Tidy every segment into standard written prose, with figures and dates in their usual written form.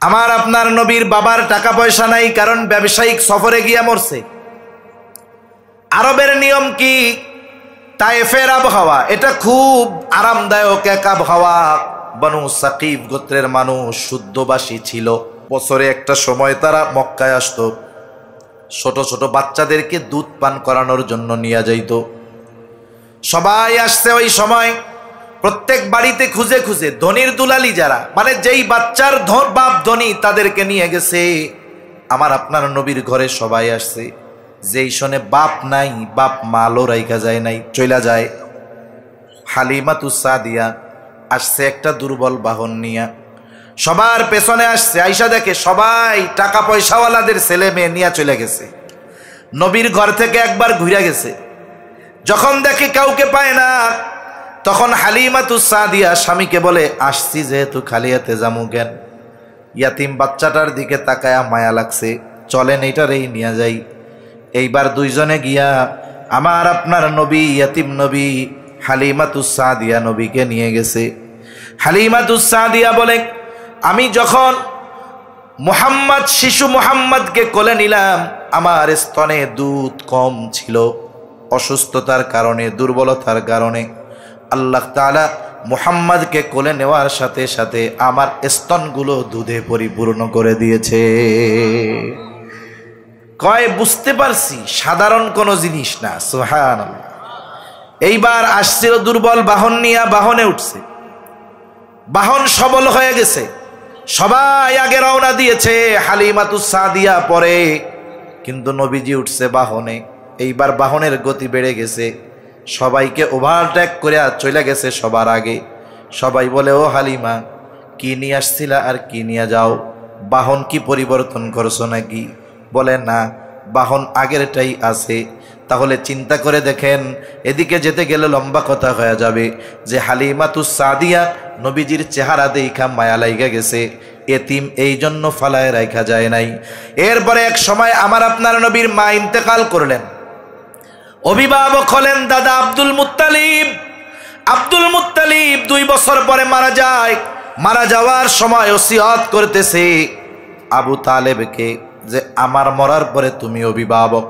আমার আপনার নবীর বাবার টাকা পয়সা নাই, কারণ ব্যবসায়িক সফরে গিয়া মরছে। আরবের নিয়ম কি? তায়েফের আবহাওয়া এটা খুব আরামদায়ক এক আবহাওয়া। বনু সাকিব গোত্রের মানুষ শুদ্ধবাসী ছিল। বছরে একটা সময় তারা মক্কায় আসতো, ছোট ছোট বাচ্চাদেরকে দুধ পান করানোর জন্য নিয়ে যাইত। সবাই আসছে ওই সময়, প্রত্যেক বাড়িতে খুঁজে খুঁজে ধনির দুলালি যারা, মানে যেই বাচ্চার বাপ ধনী, তাদেরকে নিয়ে গেছে। আমার আপনার নবীর ঘরে সবাই আসছে, যেই শোনে বাপ নাই, বাপ মালও রাইখা যায় নাই, চইলা যায়। হালিমাতুস সাদিয়া আসছে একটা দুর্বল বাহন নিয়া, সবার পেছনে আসছে। আইসা দেখে সবাই টাকা পয়সাওয়ালাদের ছেলে মেয়ে নিয়ে চলে গেছে। নবীর ঘর থেকে একবার ঘুরে গেছে, যখন দেখে কাউকে পায় না, তখন হালিমাতুস সাদিয়া স্বামীকে বলে, আসছি যেহেতু খালি হাতে যামু কেন? ইয়াতিম বাচ্চাটার দিকে তাকায়া মায়া লাগছে, চলেন এইটারেই নিয়ে যাই। এইবার দুইজনে গিয়া আমার আপনার নবী, ইয়াতিম নবী হালিমাতুস সাদিয়া নবীকে নিয়ে গেছে। হালিমাতুস সাদিয়া বলে, আমি যখন মুহাম্মদ, শিশু মুহাম্মদকে কোলে নিলাম, আমার স্তনে দুধ কম ছিল। অসুস্থতার কারণে, দুর্বলতার কারণে আল্লাহ তাআলা মুহাম্মদকে কোলে নেওয়ার সাথে সাথে আমার স্তনগুলো দুধে পরিপূর্ণ করে দিয়েছে। কয় বুঝতে পারছি সাধারণ কোনো জিনিস না। সুবহানাল্লাহ। এইবার আসছিল দুর্বল বাহন নিয়ে, বাহনে উঠছে, বাহন সবল হয়ে গেছে, সবাই আগে রওনা দিয়েছে, হালিমাতুস সাদিয়া পরে, কিন্তু নবীজি উঠছে বাহনে। এইবার বাহনের গতি বেড়ে গেছে, সবাইকে ওভারটেক করে চলে গেছে সবার আগে। সবাই বলে, ও হালিমা, কি নিয়ে আসছিলা আর কি নিয়ে যাও? বাহন কি পরিবর্তন করছো নাকি? বলে, না, বাহন আগেরটাই আছে। তাহলে চিন্তা করে দেখেন, এদিকে যেতে গেলে লম্বা কথা হয়ে যাবে, যে হালিমাতুস সাদিয়া নবীজির চেহারা দেখা মায়া লাইগা গেছে, এতিম এই জন্য ফালায় রাখা যায় নাই। এরপরে এক সময় আমার আপনার নবীর মা ইন্তেকাল করলেন, অভিভাবক হলেন দাদা আব্দুল মুত্তালিব। আব্দুল মুত্তালিব 2 বছর পরে মারা যায়। মারা যাওয়ার সময় ওসিয়ত করতেছে আবু তালেবকে যে আমার মরার পরে তুমি অভিভাবক।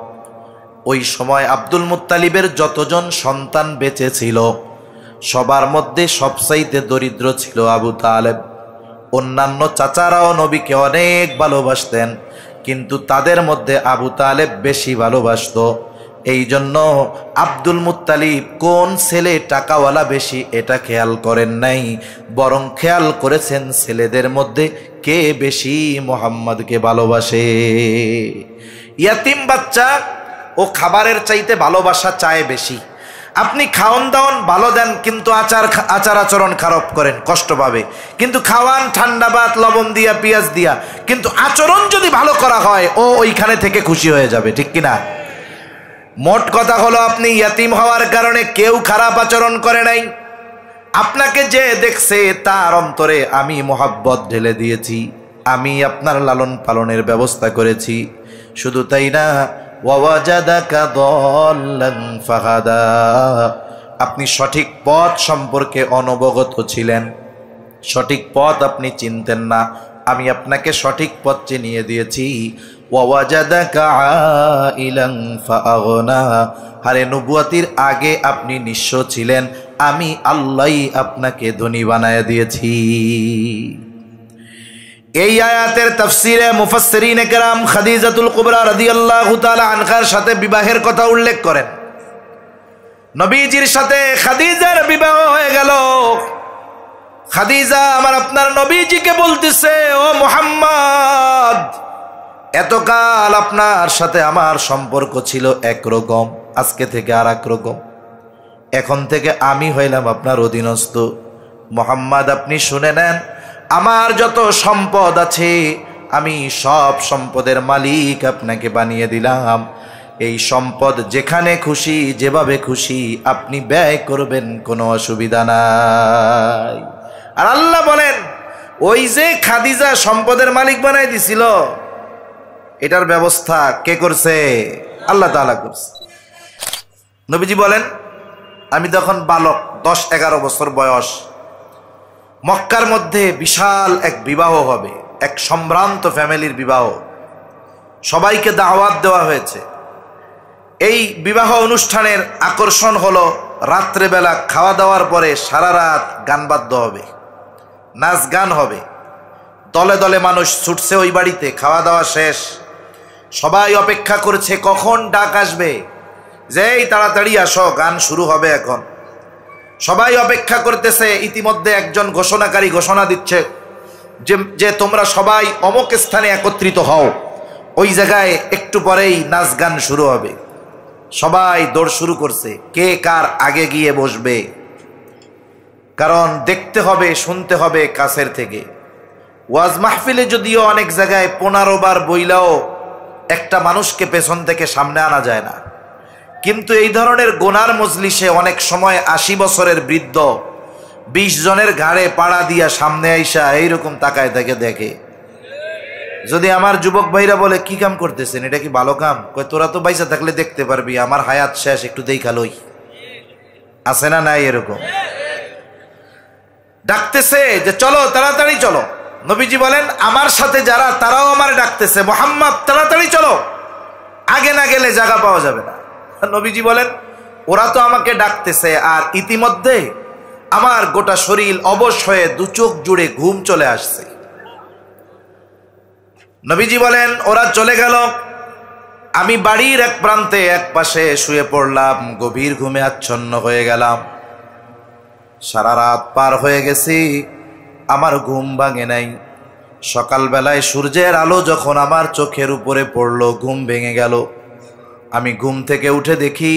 ওই সময় আব্দুল মুত্তালিবের যতজন সন্তান বেঁচে ছিল, সবার মধ্যে সবচাইতে দরিদ্র ছিল আবু তালেব। অন্যান্য চাচারাও নবীকে অনেক ভালোবাসতেন, কিন্তু তাদের মধ্যে আবু তালেব বেশি ভালোবাসত। এই জন্য আব্দুল মুত্তালিব কোন ছেলে টাকাওয়ালা বেশি এটা খেয়াল করেন নাই, বরং খেয়াল করেছেন ছেলেদের মধ্যে কে বেশি মুহাম্মদকে ভালোবাসে। ইয়াতিম বাচ্চা ও খাবারের চাইতে ভালোবাসা চায় বেশি। আপনি খাওয়ান দাওয়ান ভালো দেন, কিন্তু আচার আচরণ খারাপ করেন, কষ্ট পাবে। কিন্তু খাওয়ান ঠান্ডা ভাত লবণ দিয়া পেঁয়াজ দিয়া, কিন্তু আচরণ যদি ভালো করা হয়, ও ওইখানে থেকে খুশি হয়ে যাবে, ঠিক কিনা? মোট কথা হলো, আপনি ইয়াতিম হওয়ার কারণে কেউ খারাপ আচরণ করে নাই। আপনাকে যে দেখছে তার অন্তরে আমি মোহাব্বত ঢেলে দিয়েছি, আমি আপনার লালন পালনের ব্যবস্থা করেছি। শুধু তাই না, ওয়াজাদাকা দাল্লান ফাহাদা, আপনি সঠিক পথ সম্পর্কে অনবগত ছিলেন, সঠিক পথ আপনি চিনতেন না, আমি আপনাকে সঠিক পথ চিনিয়ে দিয়েছি। ওয়াজাদাকা আইলান ফাআগনা, আরে নবুয়তির আগে আপনি নিঃস্ব ছিলেন, আমি আল্লাহই আপনাকে ধনী বানায় দিয়েছি। এই আয়াতের তাফসিরে মুফাসসিরিনে কেরাম খাদিজাতুল কুবরা রাদিয়াল্লাহু তাআলা আনহার সাথে বিবাহের কথা উল্লেখ করেন। নবীজির সাথে খাদিজার বিবাহ হয়ে গেল। খাদিজা আমার আপনার নবীজিকে বলতেছে, ও মুহাম্মদ, এতকাল আপনার সাথে আমার সম্পর্ক ছিল একরকম, আজকে থেকে আর এক রকম। এখন থেকে আমি হইলাম আপনার অধীনস্থ। মুহাম্মদ, আপনি শুনে নেন, আমার যত সম্পদ আছে, আমি সব সম্পদের মালিক আপনাকে বানিয়ে দিলাম। এই সম্পদ যেখানে খুশি, যেভাবে খুশি আপনি ব্যয় করবেন, কোনো অসুবিধা নাই। আর আল্লাহ বলেন, ওই যে খাদিজা সম্পদের মালিক বানাই দিছিল, এটার ব্যবস্থা কে করছে? আল্লাহ তাআলা করছে। নবীজি বলেন, আমি তখন বালক, 10-11 বছর বয়স, মক্কার মধ্যে বিশাল এক বিবাহ হবে। এক সম্ভ্রান্ত ফ্যামিলির বিবাহ, সবাইকে দাওয়াত দেওয়া হয়েছে। এই বিবাহ অনুষ্ঠানের আকর্ষণ হলো রাত্রেবেলা খাওয়া দাওয়ার পরে সারা রাত গান বাদ্য হবে, নাচ গান হবে, দলে দলে মানুষ ছুটছে ওই বাড়িতে। খাওয়া দাওয়া শেষ, সবাই অপেক্ষা করছে কখন ডাক আসবে, যেই তাড়াতাড়ি আসো, গান শুরু হবে এখন। সবাই অপেক্ষা করতেছে। ইতিমধ্যে একজন ঘোষণাকারী ঘোষণা দিচ্ছে যে তোমরা সবাই অমুক স্থানে একত্রিত হও, ওই জায়গায় একটু পরেই নাচ গান শুরু হবে। সবাই দৌড় শুরু করছে, কে কার আগে গিয়ে বসবে, কারণ দেখতে হবে, শুনতে হবে কাছের থেকে। ওয়াজ মাহফিলে যদিও অনেক জায়গায় 15 বার বইলাও একটা মানুষকে পেছন থেকে সামনে আনা যায় না, কিন্তু এই ধরনের গোনার মজলিসে অনেক সময় 80 বছরের বৃদ্ধ 20 জনের ঘাড়ে পাড়া দিয়া সামনে আইসা এইরকম তাকায় থেকে দেখে। যদি আমার যুবক ভাইরা বলে কি কাম করতেছেন, এটা কি ভালো কাম? কই তোরা তো বাইসা থাকলে দেখতে পারবি, আমার হায়াত শেষ, একটু দেখা লই। আছে না নাই এরকম? ডাকতেছে যে চলো তাড়াতাড়ি চলো। নবীজি বলেন আমার সাথে যারা তারাও আমার ডাকতেছে, মুহাম্মদ তাড়াতাড়ি চলো, আগে না গেলে জায়গা পাওয়া যাবে না। নবীজি বলেন ওরা তো আমাকে ডাকতেছে, আর ইতিমধ্যে আমার গোটা শরীর অবশ হয়ে 2 চোখ জুড়ে ঘুম চলে আসছে। নবীজি বলেন ওরা চলে গেল, আমি বাড়ির এক প্রান্তে এক পাশে শুয়ে পড়লাম, গভীর ঘুমে আচ্ছন্ন হয়ে গেলাম। সারা রাত পার হয়ে গেছি, আমার ঘুম ভাঙে নাই। সকালবেলায় সূর্যের আলো যখন আমার চোখের উপরে পড়লো, ঘুম ভেঙে গেল। আমি ঘুম থেকে উঠে দেখি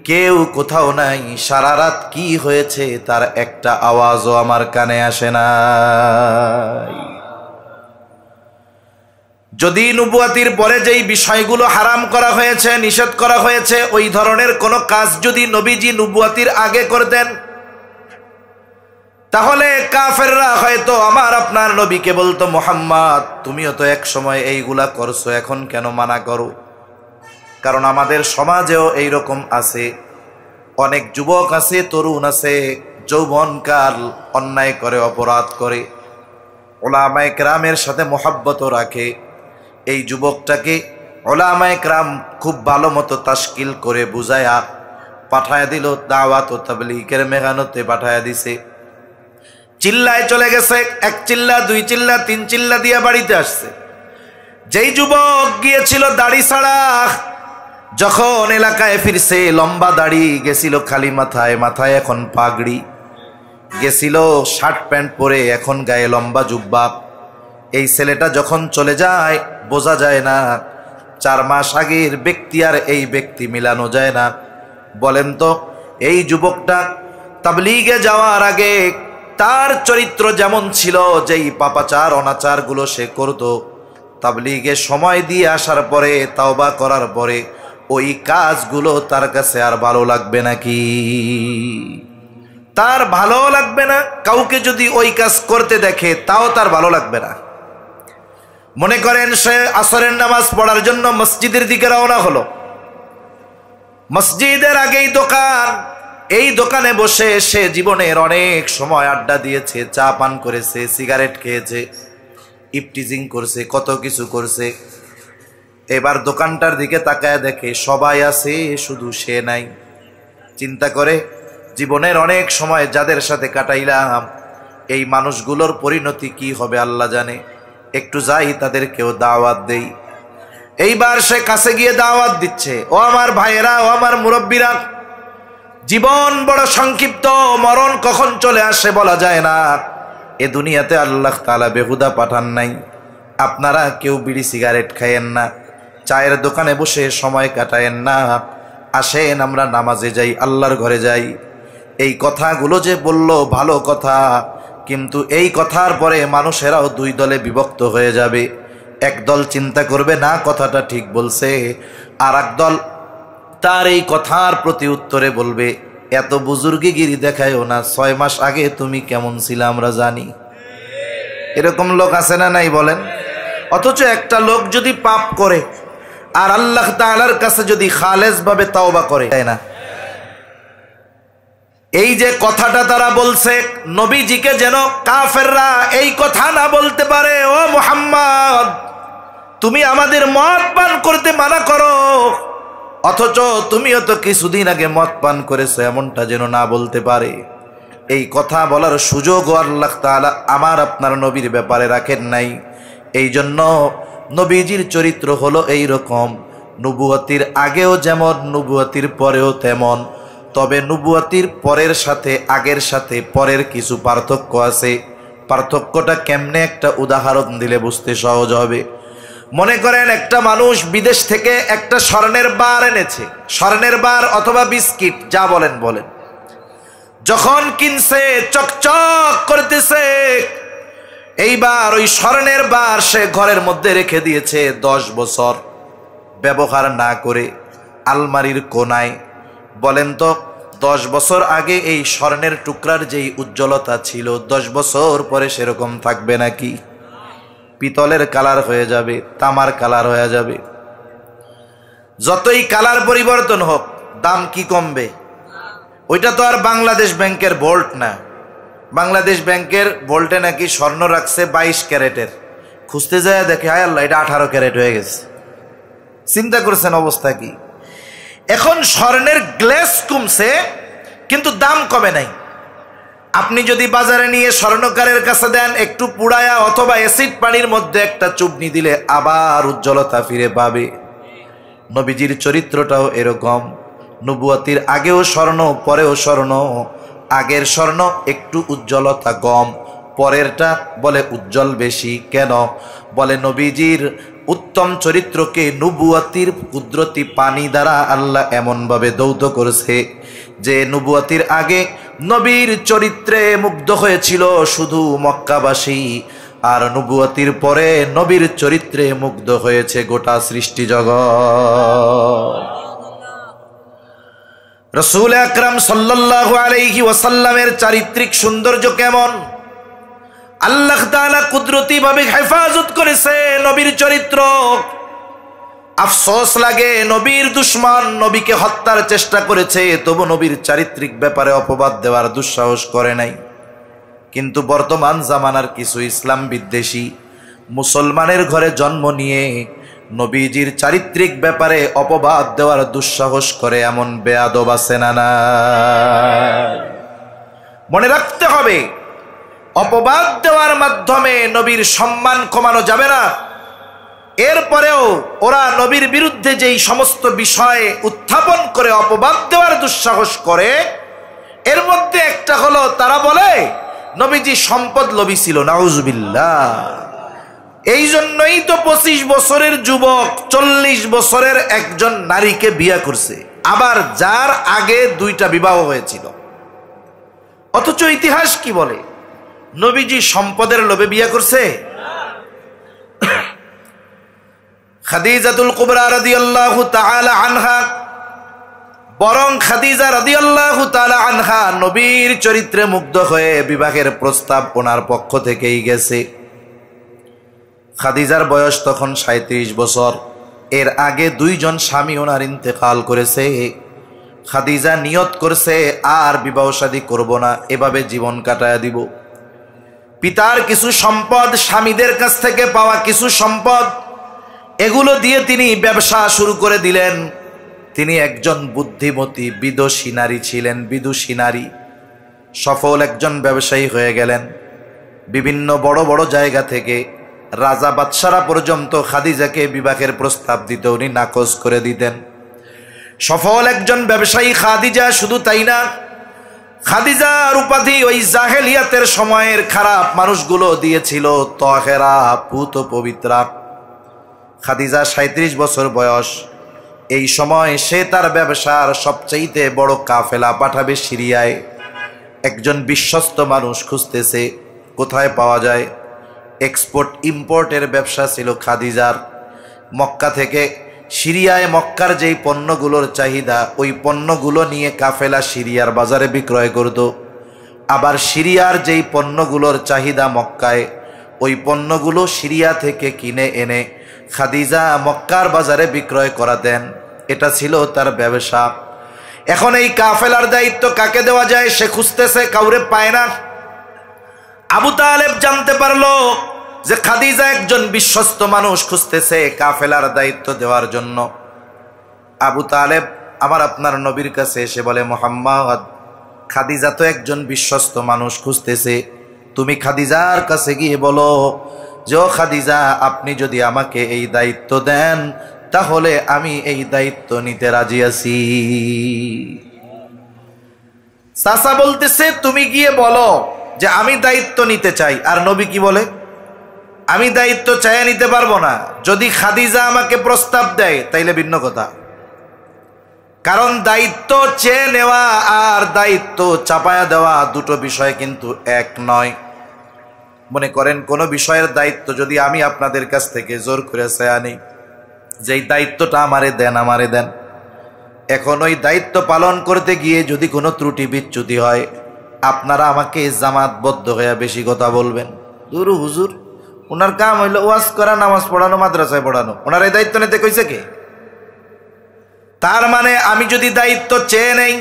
কেউ কোথাও নাই। সারা রাত কি হয়েছে তার একটা আওয়াজও আমার কানে আসে নাই। যদি নবুয়াতির পরে যেই বিষয়গুলো হারাম করা হয়েছে, নিষেধ করা হয়েছে, ওই ধরনের কোনো কাজ যদি নবীজি নবুয়াতির আগে করতেন, তাহলে কাফেররা হয়তো আমার আপনার নবীকে বলতো মুহাম্মদ তুমিও তো এক সময় এইগুলা করছো, এখন কেন মানা করো? কারণ আমাদের সমাজেও এইরকম আছে, অনেক যুবক আছে, তরুণ আছে, যৌবনকাল অন্যায় করে, অপরাধ করে, উলামায়ে কেরামের সাথে মহব্বতও রাখে। এই যুবকটাকে উলামায়ে কেরাম খুব ভালো মতো তাশকিল করে বুঝায়া পাঠায়া দিল, দাওয়াত ও তাবলীগের মেহনতে পাঠায়া দিছে। চিল্লায় চলে গেছে, 1 চিল্লা 2 চিল্লা 3 চিল্লা দিয়া বাড়িতে আসছে। যেই যুবক গিয়েছিল দাড়ি ছাড়া, যখন এলাকায় ফিরছে লম্বা দাড়ি, গেছিল খালি মাথায়, মাথায় এখন পাগড়ি, গেছিল শার্ট প্যান্ট পরে, এখন গায়ে লম্বা জুব্বা। এই ছেলেটা যখন চলে যায় বোঝা যায় না 4 মাস আগের ব্যক্তি আর এই ব্যক্তি মিলানো যায় না। বলেন তো এই যুবকটা তাবলীগে যাওয়ার আগে তার চরিত্র যেমন ছিল, যেই পাপাচার অনাচারগুলো সে করত, তাবলীগে সময় দিয়ে আসার পরে, তাওবা করার পরে ওই কাজগুলো তার কাছে আর ভালো লাগবে নাকি? তার ভালো লাগবে না। কাউকে যদি ওই কাজ করতে দেখে তাও তার ভালো লাগবে না। মনে করেন সে আসরের নামাজ পড়ার জন্য মসজিদের দিকে রওনা হলো, মসজিদের আগেই দোকান, এই দোকানে বসে সে জীবনের অনেক সময় আড্ডা দিয়েছে, চা পান করেছে, সিগারেট খেয়েছে, ইফটিজিং করছে, কত কিছু করছে। এবার দোকানটার দিকে তাকায় দেখে সবাই আছে, শুধু সে নাই। চিন্তা করে জীবনের অনেক সময় যাদের সাথে কাটাইলাম, এই মানুষগুলোর পরিণতি কি হবে আল্লাহ জানে। একটু যাই তাদেরকেও দাওয়াত দেই। এইবার সে কাছে গিয়ে দাওয়াত দিচ্ছে, ও আমার ভাইয়েরা, ও আমার মুরব্বীরা, জীবন বড় সংক্ষিপ্ত, মরণ কখন চলে আসে বলা যায় না। এ দুনিয়াতে আল্লাহ তাআলা বেহুদা পাঠান নাই। আপনারা কেউ বিড়ি সিগারেট খায়েন না, চায়ের দোকানে বসে সময় কাটায়েন না, আসেন আমরা নামাজে যাই, আল্লাহর ঘরে যাই। এই কথাগুলো যে বলল ভালো কথা, কিন্তু এই কথার পরে মানুষেরাও 2 দলে বিভক্ত হয়ে যাবে। এক দল চিন্তা করবে না কথাটা ঠিক বলছে, আর এক দল তার এই কথার প্রতি উত্তরে বলবে এত বুজুর্গিগিরি দেখায়ও না, 6 মাস আগে তুমি কেমন ছিলে আমরা জানি। এরকম লোক আছে না নাই বলেন? অথচ একটা লোক যদি পাপ করে আর আল্লাহ তাআলার কাছে যদি খালেস ভাবে তাওবা করে, তাই না? এই যে কথাটা তারা বলছে, নবীজিকে যেন কাফেররা এই কথা না বলতে পারে, ও মুহাম্মদ তুমি আমাদের মদ পান করতে মানা করো, অথচ তুমিও তো কিছুদিন আগে মদ পান করেছো, এমনটা যেন না বলতে পারে। এই কথা বলার সুযোগও আল্লাহ তাআলা আমার আপনার নবীর ব্যাপারে রাখেন নাই। এই জন্য নবীজির চরিত্র হলো এই রকম, নবুয়তির আগেও যেমন নবুয়তির পরেও তেমন। তবে নবুয়তির পরের সাথে আগের সাথে পরের কিছু পার্থক্য আছে। পার্থক্যটা কেমনে একটা উদাহরণ দিলে বুঝতে সহজ হবে। মনে করেন একটা মানুষ বিদেশ থেকে একটা স্বর্ণের বার এনেছে, স্বর্ণের বার অথবা বিস্কিট যা বলেন বলেন। যখন কিনছে চকচক করতেছে, এইবার ওই স্বর্ণের বার সে ঘরের মধ্যে রেখে দিয়েছে 10 বছর ব্যবহার না করে আলমারির কোনায়। বলেন তো 10 বছর আগে এই স্বর্ণের টুকরার যেই উজ্জ্বলতা ছিল 10 বছর পরে সেরকম থাকবে নাকি? পিতলের কালার হয়ে যাবে, তামার কালার হয়ে যাবে। যতই কালার পরিবর্তন হোক দাম কি কমবে? ওইটা তো আর বাংলাদেশ ব্যাংকের ভোল্ট না। বাংলাদেশ ব্যাংকের ভোল্টে নাকি স্বর্ণ রাখছে 22 ক্যারেটের, খুঁজতে যায় দেখে হায় আল্লাহ এটা 18 ক্যারেট হয়ে গেছে। চিন্তা করছেন অবস্থা কি? এখন স্বর্ণের গ্লেস কমছে কিন্তু দাম কমে নাই। আপনি যদি বাজারে নিয়ে স্বর্ণকারের কাছে দেন, একটু পুড়ায়া অথবা অ্যাসিড পানির মধ্যে একটা চুবনি দিলে আবার উজ্জ্বলতা ফিরে পাবে। নবীজির চরিত্রটাও এরকম, নবুয়তির আগেও স্বর্ণ পরেও স্বর্ণ। আগের স্বর্ণ একটু উজ্জ্বলতা কম, পরেরটা বলে উজ্জ্বল বেশি। কেন? বলে নবীজির উত্তম চরিত্রকে নবুয়তির কুদরতি পানি দ্বারা আল্লাহ এমনভাবে দৌত করেছে যে নবুয়তির আগে নবীর চরিত্রে মুগ্ধ হয়েছিল শুধু মক্কাবাসী, আর নবুয়তির পরে নবীর চরিত্রে মুগ্ধ হয়েছে গোটা সৃষ্টি জগৎ। রাসূল আকরাম সাল্লাল্লাহু আলাইহি ওয়াসাল্লামের চারিত্রিক সৌন্দর্য কেমন? আল্লাহ তাআলা কুদরতি ভাবে হেফাজত করেছে নবীর চরিত্র। আফসোস লাগে নবীর দুশমন নবীকে হত্যার চেষ্টা করেছে, তবু নবীর চারিত্রিক ব্যাপারে অপবাদ দেওয়ার দুঃসাহস করে নাই। কিন্তু বর্তমান জামানার কিছু ইসলাম বিদ্বেষী মুসলমানের ঘরে জন্ম নিয়ে নবীজির চারিত্রিক ব্যাপারে অপবাদ দেওয়ার দুঃসাহস করে এমন বেয়াদব আছে না? মনে রাখতে হবে, অপবাদ দেওয়ার মাধ্যমে নবীর সম্মান কমানো যাবে না। এরপরেও ওরা নবীর বিরুদ্ধে যেই সমস্ত বিষয়ে উত্থাপন করে অপবাদ দেওয়ার দুঃসাহস করে, এর মধ্যে একটা হলো তারা বলে নবীজি সম্পদ লোভী ছিল। নাউজুবিল্লাহ। এই জন্যই তো 25 বছরের যুবক 40 বছরের একজন নারীকে বিয়ে করছে, আবার যার আগে 2টা বিবাহ হয়েছিল। অথচ ইতিহাস কি বলে? নবীজি সম্পদের লোভে বিয়ে করছে? খাদিজাতুল কুবরা রাদিয়াল্লাহু তাআলা আনহা, বরং খাদিজা রাদিয়াল্লাহু তাআলা আনহা নবীর চরিত্রে মুগ্ধ হয়ে বিবাহের প্রস্তাব ওনার পক্ষ থেকেই গেছে। খাদিজার বয়স তখন 37 বছর। এর আগে 2 জন স্বামী ওনার ইন্তেকাল করেছে। খাদিজা নিয়ত করছে আর বিবাহ শাদী করব না, এভাবে জীবন কাটায় দিব। পিতার কিছু সম্পদ, স্বামীদের কাছ থেকে পাওয়া কিছু সম্পদ, এগুলো দিয়ে তিনি ব্যবসা শুরু করে দিলেন। তিনি একজন বুদ্ধিমতী বিদুষী নারী ছিলেন, বিদুষী নারী, সফল একজন ব্যবসায়ী হয়ে গেলেন। বিভিন্ন বড় বড় জায়গা থেকে রাজা বাদশারা পর্যন্ত খাদিজাকে বিবাহের প্রস্তাব দিতে উনি নাকচ করে দিতেন। সফল একজন ব্যবসায়ী খাদিজা। শুধু তাই না, খাদিজার উপাধি ওই জাহেলিয়াতের সময়ের খারাপ মানুষগুলো দিয়েছিল তহেরা, পুত পবিত্রা। খাদিজা 37 বছর বয়স। এই সময় সে তার ব্যবসার সবচাইতে বড় কাফেলা পাঠাবে সিরিয়ায়। একজন বিশ্বস্ত মানুষ খুঁজতেছে কোথায় পাওয়া যায়। এক্সপোর্ট ইম্পোর্টের ব্যবসা ছিল খাদিজার। মক্কা থেকে সিরিয়ায় মক্কার যেই পণ্যগুলোর চাহিদা, ওই পণ্যগুলো নিয়ে কাফেলা সিরিয়ার বাজারে বিক্রয় করত। আবার সিরিয়ার যেই পণ্যগুলোর চাহিদা মক্কায়, ওই পণ্যগুলো সিরিয়া থেকে কিনে এনে খাদিজা মক্কার বাজারে বিক্রয় করাতেন। এটা ছিল তার ব্যবসা। এখন এই কাফেলার দায়িত্ব কাকে দেওয়া যায় সে খুঁজতেছে, কাউরে পায় না। আবু তালেব জানতে পারলো যে খাদিজা একজন বিশ্বস্ত মানুষ খুঁজতেছে কাফেলার দায়িত্ব দেওয়ার জন্য। আবু তালেব আমার আপনার নবীর কাছে এসে বলে, মুহাম্মদ, খাদিজা তো একজন বিশ্বস্ত মানুষ খুঁজতেছে, তুমি খাদিজার কাছে গিয়ে বলো যে ও খাদিজা, আপনি যদি আমাকে এই দায়িত্ব দেন তাহলে আমি এই দায়িত্ব নিতে রাজি আছি। চাচা বলতেছে তুমি গিয়ে বলো যে আমি দায়িত্ব নিতে চাই। আর নবী কি বলে, আমি দায়িত্ব চাইয়া নিতে পারবো না, যদি খাদিজা আমাকে প্রস্তাব দেয় তাইলে ভিন্ন কথা। কারণ দায়িত্ব চেয়ে নেওয়া আর দায়িত্ব চাপায়া দেওয়া দুটো বিষয় কিন্তু এক নয়। মনে করেন কোন বিষয়ের দায়িত্ব যদি আমি আপনাদের কাছ থেকে জোর করে চেয়ে আনি, যেই দায়িত্বটা আমারে দেন, এখন ওই দায়িত্ব পালন করতে গিয়ে যদি কোনো ত্রুটি বিচ্যুতি হয়, আপনারা আমাকে জামাতবদ্ধ হয়ে বেশি কথা বলবেন, দূর হুজুর ওনার কাম হইলো ওয়াজ করা, নামাজ পড়ানো, মাদ্রাসায় পড়ানো, ওনার এই দায়িত্ব নিতে কইছে কে? তার মানে আমি যদি দায়িত্ব চেয়ে নেই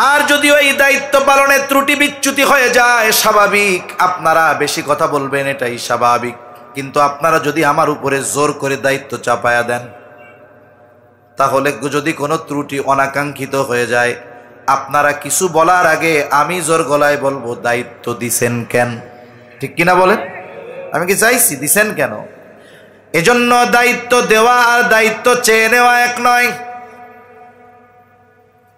আর যদি ওই দায়িত্ব পালনে ত্রুটি বিচ্যুতি হয়ে যায়, স্বাভাবিক আপনারা বেশি কথা বলবেন, এটাই স্বাভাবিক। কিন্তু আপনারা যদি আমার উপরে জোর করে দায়িত্ব চাপায়া দেন, তাহলে যদি কোনো ত্রুটি অনাকাঙ্ক্ষিত হয়ে যায়, আপনারা কিছু বলার আগে আমি জোর গলায় বলবো, দায়িত্ব দিছেন কেন? ঠিক কিনা বলেন? আমি কি চাইছি, দিছেন কেন? এজন্য দায়িত্ব দেওয়া আর দায়িত্ব চেয়ে নেওয়া এক নয়।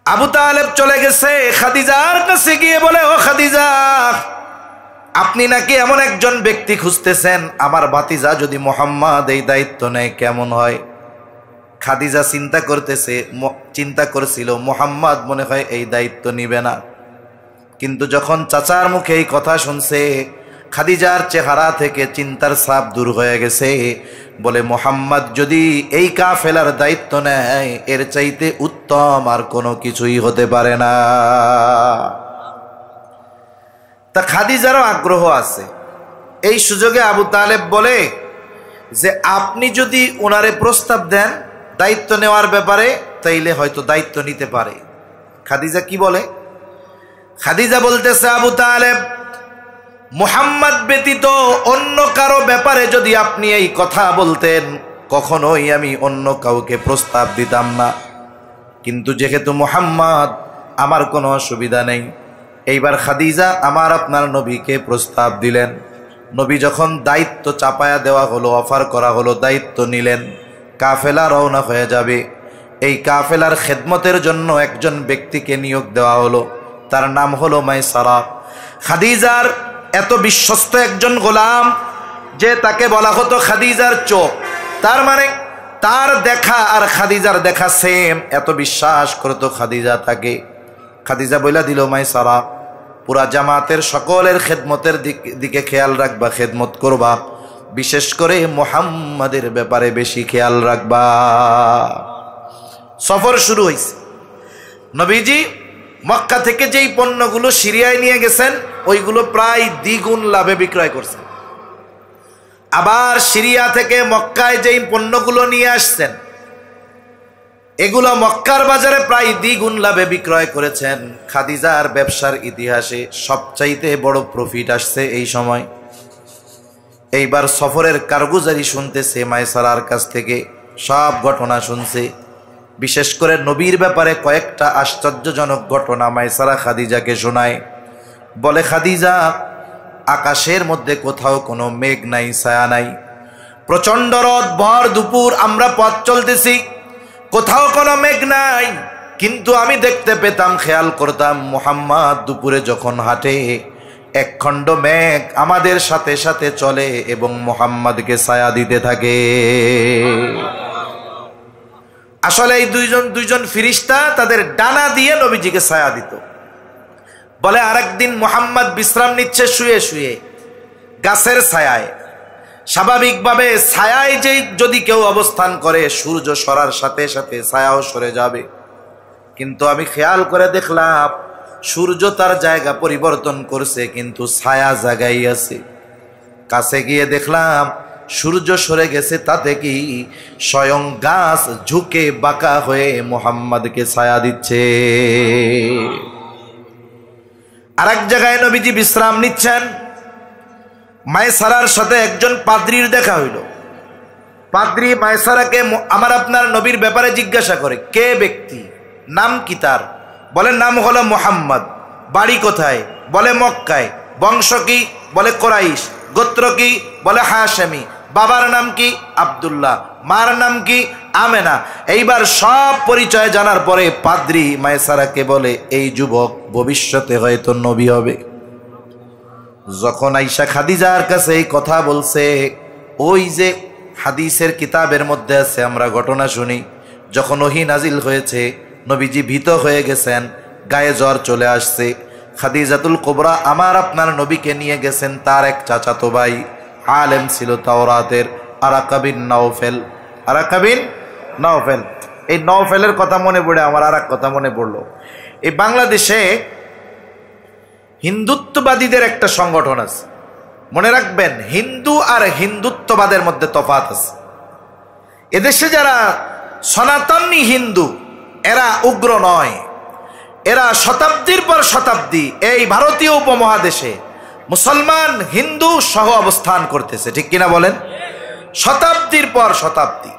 আবু তালেব চলে গেছে খাদিজার কাছে গিয়ে বলে, ও খাদিজা, আপনি নাকি এমন একজন ব্যক্তি খুঁজতেছেন, আমার ভাতিজা যদি মুহাম্মদ এই দায়িত্ব নেয় কেমন হয়? খাদিজা চিন্তা করছিল মুহাম্মদ মনে হয় এই দায়িত্ব নিবে না। কিন্তু যখন চাচার মুখে এই কথা শুনছে, খাদিজার চেহারা থেকে চিন্তার ছাপ দূর হয়ে গেছে। বলে, মুহাম্মদ যদি এই কাফেলার দায়িত্ব নেয়, এর চাইতে উত্তম আর কোনো কিছুই হতে পারে না। তা খাদিজারও আগ্রহ আছে। এই সুযোগে আবু তালেব বলে যে আপনি যদি ওনারে প্রস্তাব দেন দায়িত্ব নেওয়ার ব্যাপারে, তাইলে হয়তো দায়িত্ব নিতে পারে। খাদিজা কি বলে? খাদিজা বলতেছে, আবু তালেব, মুহাম্মদ ব্যতীত অন্য কারো ব্যাপারে যদি আপনি এই কথা বলতেন, কখনোই আমি অন্য কাউকে প্রস্তাব দিতাম না। কিন্তু যেহেতু মুহাম্মদ, আমার কোনো অসুবিধা নেই। এইবার খাদিজা আমার আপনার নবীকে প্রস্তাব দিলেন। নবী যখন দায়িত্ব চাপায়া দেওয়া হলো, অফার করা হলো, দায়িত্ব নিলেন, কাফেলা রওনা হয়ে যাবে। এই কাফেলার খেদমতের জন্য একজন ব্যক্তিকে নিয়োগ দেওয়া হলো, তার নাম হলো মাইসারা। খাদিজার এত বিশ্বস্ত একজন গোলাম যে তাকে বলা হতো খাদিজার চোখ। তার মানে তার দেখা আর খাদিজার দেখা সেম, এত বিশ্বাস করতো খাদিজা তাকে। খাদিজা বইলা দিল, মাইসারা, পুরা জামাতের সকলের খেদমতের দিকে খেয়াল রাখবা, খেদমত করবা, বিশেষ করে মুহাম্মাদের ব্যাপারে বেশি খেয়াল রাখবা। সফর শুরু হয়েছে। নবীজি মক্কা থেকে যেই পণ্যগুলো সিরিয়ায় নিয়ে গেছেন, ওইগুলো প্রায় দ্বিগুণ লাভে বিক্রয় করছেন। আবার সিরিয়া থেকে মক্কায় যেই পণ্যগুলো নিয়ে আসছেন, এগুলো মক্কার বাজারে প্রায় দ্বিগুণ লাভে বিক্রয় করেছেন। খাদিজার ব্যবসার ইতিহাসে সবচাইতে বড় প্রফিট আসছে এই সময়। এইবার সফরের কারগুজারি শুনতেছে মাইসারার কাছ থেকে, সব ঘটনা শুনছে। বিশেষ করে নবীর ব্যাপারে কয়েকটা আশ্চর্যজনক ঘটনা মাইসারা খাদিজাকে শোনায়। বলে, খাদিজা, আকাশের মধ্যে কোথাও কোনো মেঘ নাই, ছায়া নাই, প্রচন্ড রোদ, ভর দুপুর আমরা পথ চলতেছি, কোথাও কোনো মেঘ নাই। কিন্তু আমি দেখতে পেতাম, খেয়াল করতাম, মুহাম্মদ দুপুরে যখন হাঁটে, একখণ্ড মেঘ আমাদের সাথে সাথে চলে এবং মুহাম্মদকে ছায়া দিতে থাকে। আসলে এই দুইজন ফিরিস্তা তাদের ডানা দিয়ে নবীজিকে ছায়া দিত। বলে, আরেকদিন মুহাম্মদ বিশ্রাম নিচ্ছে শুয়ে শুয়ে গাছের ছায়ায়। স্বাভাবিকভাবে ছায়ায় যদি কেউ অবস্থান করে, সূর্য সরার সাথে সাথে ছায়াও সরে যাবে। কিন্তু আমি খেয়াল করে দেখলাম, সূর্য তার জায়গা পরিবর্তন করছে, কিন্তু ছায়া জায়গায় আছে। কাছে গিয়ে দেখলাম সূর্য সরে গেছে, তাতে কি স্বয়ং গাছ ঝুঁকে বাঁকা হয়ে মুহাম্মদকে ছায়া দিচ্ছে। আরেক জায়গায় নবীজি বিশ্রাম নিচ্ছেন, মায়সারার সাথে একজন পাদ্রীর দেখা হইল। পাদ্রী মায়সারাকে আমার আপনার নবীর ব্যাপারে জিজ্ঞাসা করে, কে ব্যক্তি, নাম কি তার? বলে নাম হলো মুহাম্মদ। বাড়ি কোথায়? বলে মক্কায়। বংশ কি? বলে কোরাইশ। গোত্র কি? বলে হাশেমি। বাবার নাম কি? আব্দুল্লাহ। মার নাম কি? আমেনা। এইবার সব পরিচয় জানার পরে পাদ্রী মায়সারাকে বলে, এই যুবক ভবিষ্যতে হয়তো নবী হবে। যখন আয়েশা খাদিজার কাছে এই কথা বলছে, ওই যে হাদিসের কিতাবের মধ্যে আছে, আমরা ঘটনা শুনি, যখন ওহী নাজিল হয়েছে নবীজি ভীত হয়ে গেছেন, গায়ে জ্বর চলে আসছে। খাদিজাতুল কুবরা আমার আপনার নবীকে নিয়ে গেছেন তার এক চাচাতো ভাই, আলেম ছিল তাওরাতের, আরাকা বিন নওফেল। আরাকা বিন নওফেল, এই নওফেলের কথা মনে পড়ে আমার আর এক কথা মনে পড়লো। এই বাংলাদেশে হিন্দুত্ববাদীদের একটা সংগঠন আছে, মনে রাখবেন, হিন্দু আর হিন্দুত্ববাদের মধ্যে তফাৎ আছে। এদেশে যারা সনাতনী হিন্দু, এরা উগ্র নয়, এরা শতাব্দীর পর শতাব্দী এই ভারতীয় উপমহাদেশে মুসলমান হিন্দু সহ অবস্থান করতেছে, ঠিক কিনা বলেন? শতাব্দীর পর শতাব্দী।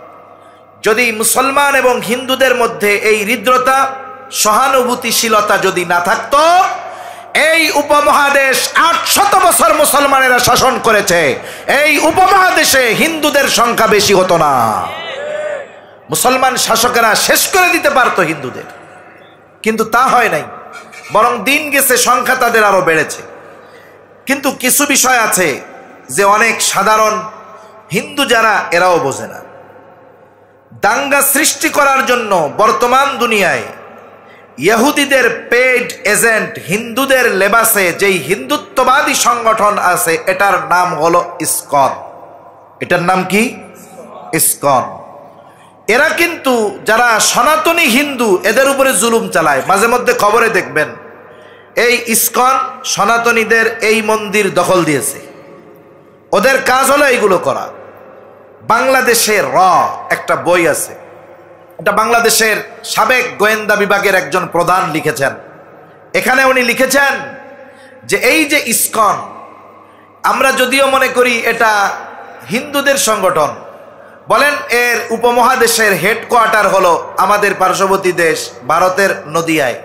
যদি মুসলমান এবং হিন্দুদের মধ্যে এই হৃদ্রতা, সহানুভূতিশীলতা যদি না থাকতো, এই উপমহাদেশ 800 বছর মুসলমানেরা শাসন করেছে, এই উপমহাদেশে হিন্দুদের সংখ্যা বেশি হতো না। মুসলমান শাসকেরা শেষ করে দিতে পারতো হিন্দুদের, কিন্তু তা হয় নাই, বরং দিন গেছে সংখ্যা তাদের আরো বেড়েছে। কিন্তু কিছু বিষয় আছে যে অনেক সাধারণ হিন্দু যারা, এরাও বোঝে না। দাঙ্গা সৃষ্টি করার জন্য বর্তমান দুনিয়ায় ইহুদিদের পেড এজেন্ট, হিন্দুদের লেবাসে যেই হিন্দুত্ববাদী সংগঠন আছে, এটার নাম হলো ইসকন। এটার নাম কি? ইসকন। এরা কিন্তু যারা সনাতনী হিন্দু, এদের উপরে জুলুম চালায়। মাঝে মধ্যে খবরে দেখবেন এই ইসকন সনাতনীদের এই মন্দির দখল দিয়েছে, ওদের কাজ হলো এইগুলো করা। বাংলাদেশের একটা বই আছে, এটা বাংলাদেশের সাবেক গোয়েন্দা বিভাগের একজন প্রধান লিখেছেন। এখানে উনি লিখেছেন যে এই যে ইসকন, আমরা যদিও মনে করি এটা হিন্দুদের সংগঠন, বলেন এর উপমহাদেশের হেডকোয়ার্টার হলো আমাদের পার্শ্ববর্তী দেশ ভারতের নদিয়ায়,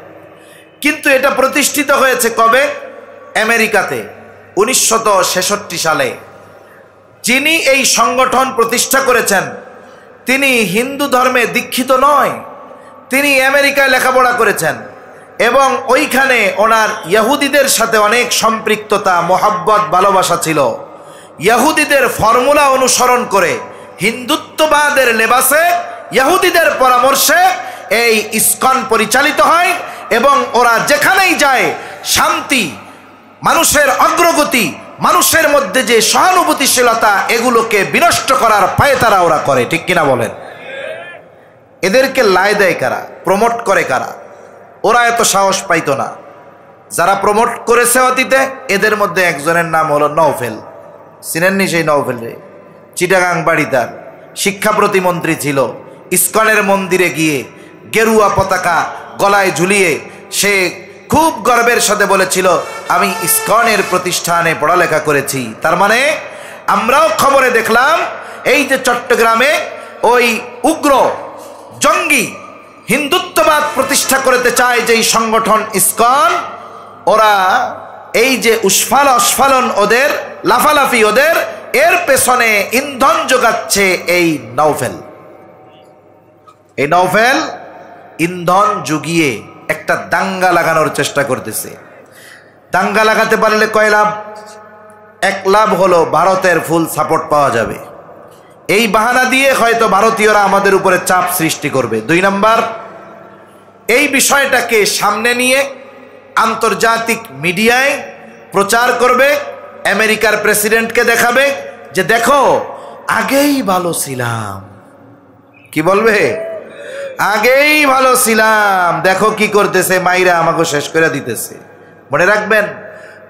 কিন্তু এটা প্রতিষ্ঠিত হয়েছে কবে? আমেরিকাতে 1966 সালে। যিনি এই সংগঠন প্রতিষ্ঠা করেছেন তিনি হিন্দু ধর্মে দীক্ষিত নয়, তিনি আমেরিকায় লেখাপড়া করেছেন এবং ওইখানে ওনার ইহুদিদের সাথে অনেক সম্পৃক্ততা, মোহাব্বত, ভালোবাসা ছিল। ইহুদিদের ফর্মুলা অনুসরণ করে হিন্দুত্ববাদের লেবাসে, ইহুদিদের পরামর্শে এই ইসকন পরিচালিত হয় এবং ওরা যেখানেই যায় শান্তি, মানুষের অগ্রগতি, মানুষের মধ্যে যে সহানুভূতিশীলতা, এগুলোকে বিনষ্ট করার পায়তারা ওরা করে, ঠিক কিনা বলেন? এদেরকে লাই দেয় কারা, প্রমোট করে কারা? ওরা এত সাহস পাইতো না। যারা প্রমোট করেছে অতীতে, এদের মধ্যে একজনের নাম হলো নওফেল। চিনেননি সেই নওফেল? রে চিটাগাং বাড়ি তার, শিক্ষা প্রতিমন্ত্রী ছিল। ইসকনের মন্দিরে গিয়ে গেরুয়া পতাকা গলায় ঝুলিয়ে সে খুব গর্বের সাথে বলেছিল, আমি ইসকনের প্রতিষ্ঠানে পড়ালেখা করেছি। তার মানে আমরাও খবরে দেখলাম এই যে চট্টগ্রামে ওই উগ্র জঙ্গি হিন্দুত্ববাদ প্রতিষ্ঠা করতে চায় যেই সংগঠন ইসকন, ওরা এই যে উস্ফালন ওদের, লাফালাফি ওদের, এর পেছনে ইন্ধন যোগাচ্ছে এই নওফেল। এই নওফেল ইন্ধন জুগিয়ে একটা দাঙ্গা লাগানোর চেষ্টা করতেছে। দাঙ্গা লাগাতে পারলে কয় লাভ? এক লাভ হলো ভারতের ফুল সাপোর্ট পাওয়া যাবে। এই বাহানা দিয়ে হয়তো ভারতীয়রা আমাদের উপরে চাপ সৃষ্টি করবে। 2 নাম্বার, এই বিষয়টাকে সামনে নিয়ে আন্তর্জাতিক মিডিয়ায় প্রচার করবে, আমেরিকার প্রেসিডেন্টকে দেখাবে যে দেখো আগেই ভালো ছিলাম। কি বলবে? আগেই ভালো ছিলাম, দেখো কি করতেছে, মাইরা আমাকে শেষ করে দিতেছে। মনে রাখবেন,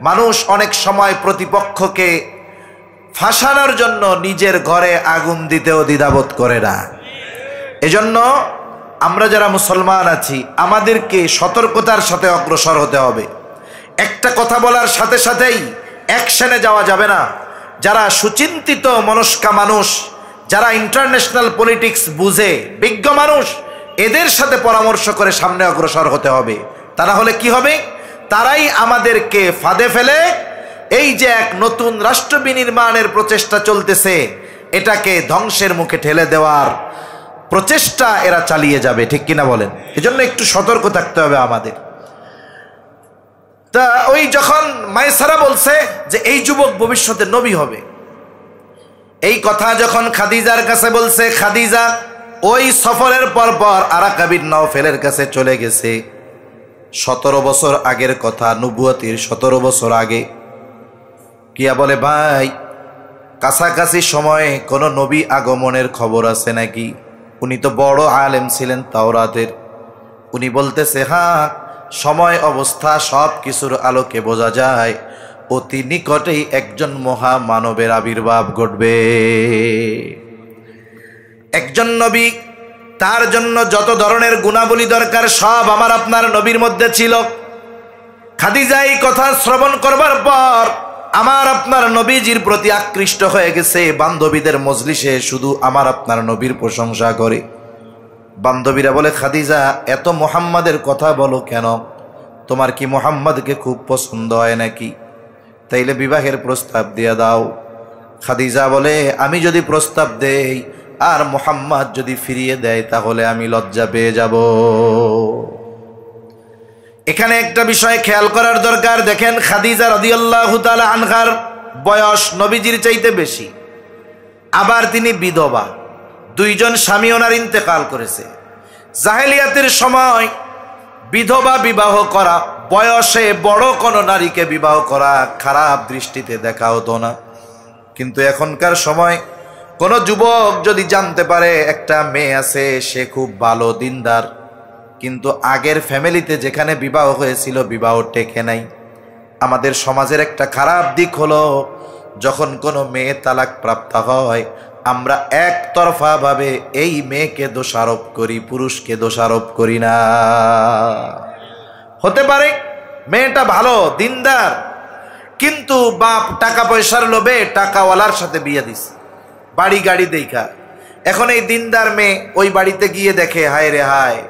মানুষ অনেক সময় প্রতিপক্ষকে ফাঁসানোর জন্য নিজের ঘরে আগুন দিতেও দ্বিধাবোধ করে না। এজন্য আমরা যারা মুসলমান আছি আমাদেরকে সতর্কতার সাথে অগ্রসর হতে হবে। একটা কথা বলার সাথে সাথেই অ্যাকশনে যাওয়া যাবে না। যারা সুচিন্তিত মনস্কা মানুষ, যারা ইন্টারন্যাশনাল পলিটিক্স বুঝে বিজ্ঞ মানুষ, এদের সাথে পরামর্শ করে সামনে অগ্রসর হতে হবে। তা না হলে কি হবে? তারাই আমাদেরকে ফাঁদে ফেলে এই যে এক নতুন রাষ্ট্র বিনির্মাণের প্রচেষ্টা চলতেছে, এটাকে ধ্বংসের মুখে ঠেলে দেওয়ার প্রচেষ্টা এরা চালিয়ে যাবে। ঠিক কিনা বলেন? এজন্য একটু সতর্ক থাকতে হবে আমাদের। তা ওই যখন মায়সারা বলছে যে এই যুবক ভবিষ্যতে নবী হবে, এই কথা যখন খাদিজার কাছে বলছে, খাদিজা ওই সফরের পর পর আরাকা বিন নাওফেলের কাছে চলে গেছে। 17 বছর আগের কথা, নবুয়তির 17 বছর আগে। কিয়া বলে, ভাই কাছাকাছি সময়ে কোনো নবী আগমনের খবর আছে নাকি? উনি তো বড় আলেম ছিলেন তাওরাতের। উনি বলতেছে, হ্যাঁ, সময় অবস্থা সব কিছুর আলোকে বোঝা যায় অতি নিকটেই একজন মহামানবের আবির্ভাব ঘটবে। একজন নবী, তার জন্য যত ধরনের গুণাবলী দরকার সব আমার আপনার নবীর মধ্যে ছিল। খাদিজা এই কথা শ্রবণ করবার পর আমার আপনার নবীজির প্রতি আকৃষ্ট হয়ে গেছে। বান্ধবীদের মজলিসে শুধু আমার আপনার নবীর প্রশংসা করে। বান্ধবীরা বলে, খাদিজা এত মোহাম্মদের কথা বলো কেন? তোমার কি মোহাম্মদকে খুব পছন্দ হয় নাকি? তাইলে বিবাহের প্রস্তাব দিয়ে দাও। খাদিজা বলে, আমি যদি প্রস্তাব দেই আর মোহাম্মদ যদি ফিরিয়ে দেয় তাহলে আমি লজ্জা পেয়ে যাব। এখানে একটা বিষয় খেয়াল করার দরকার। দেখেন, খাদিজা রাদিয়াল্লাহু তাআলা আনহার বয়স নবীজির চাইতে বেশি, আবার তিনি বিধবা, দুইজন স্বামী ওনার ইন্তেকাল করেছে। জাহেলিয়াতের সময় বিধবা বিবাহ করা, বয়সে বড় কোনো নারীকে বিবাহ করা খারাপ দৃষ্টিতে দেখা হতো না। কিন্তু এখনকার সময় কোনো যুবক যদি জানতে পারে একটা মেয়ে আছে, সে খুব ভালো দিনদার, কিন্তু আগের ফ্যামিলিতে যেখানে বিবাহ হয়েছিল বিবাহ টেকে নাই। আমাদের সমাজের একটা খারাপ দিক হলো, যখন কোনো মেয়ে তালাক প্রাপ্ত হয় আমরা একতরফা ভাবে এই মেয়েকে দোষারোপ করি, পুরুষকে দোষারোপ করি না। হতে পারে মেয়েটা ভালো দিনদার, কিন্তু বাপ টাকা পয়সার লোভে টাকাওয়ালার সাথে বিয়ে দিছে, বাড়ি গাড়ি দেখা। এখন এই দিনদার মেয়ে ওই বাড়িতে গিয়ে দেখে, হায় রে হায়,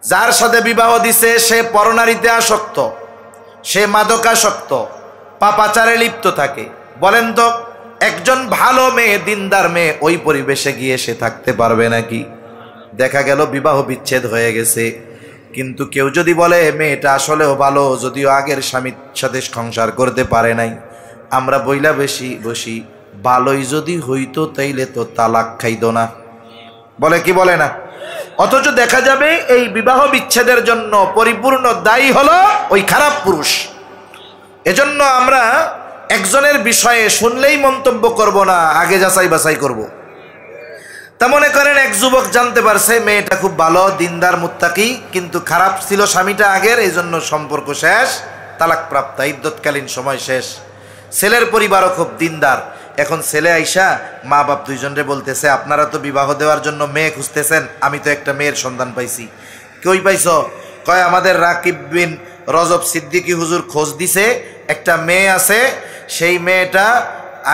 যার সাথে বিবাহ দিছে সে পরনারীতে আসক্ত, সে মাদকাসক্ত, পাপাচারে লিপ্ত থাকে। বলেন তো, একজন ভালো মেয়ে, দিনদার মেয়ে ওই পরিবেশে গিয়ে সে থাকতে পারবে নাকি? দেখা গেল বিবাহ বিচ্ছেদ হয়ে গেছে। কিন্তু কেউ যদি বলে মেয়েটা আসলেও ভালো, যদিও আগের স্বামীর সাথে সংসার করতে পারে নাই, আমরা বইলা বসি ভালোই যদি হইতো তাইলে তো তালাক খাইতো না, বলে কি বলে না? অথচ দেখা যাবে এই বিবাহ বিচ্ছেদের জন্য পরিপূর্ণ দায়ী হলো ওই খারাপ পুরুষ। এজন্য আমরা একজনের বিষয়ে শুনলেই মন্তব্য করব না, আগে যাচাই বাছাই করব। তা মনে করেন এক যুবক জানতে পারছে মেয়েটা খুব ভালো দিনদার মুত্তাকি, কিন্তু খারাপ ছিল স্বামীটা আগের, এই জন্য সম্পর্ক শেষ, তালাক প্রাপ্ত, ইদ্যৎকালীন সময় শেষ। ছেলের পরিবারও খুব দিনদার। এখন ছেলে আইসা মা বাপ দুইজনরে বলতেছে, আপনারা তো বিবাহ দেওয়ার জন্য মেয়ে খুঁজতেছেন, আমি তো একটা মেয়ের সন্ধান পাইছি। কই পাইছ? কয় আমাদের রাকিব বিন রজব সিদ্দিকী হুজুর খোঁজ দিছে, একটা মেয়ে আছে, সেই মেয়েটা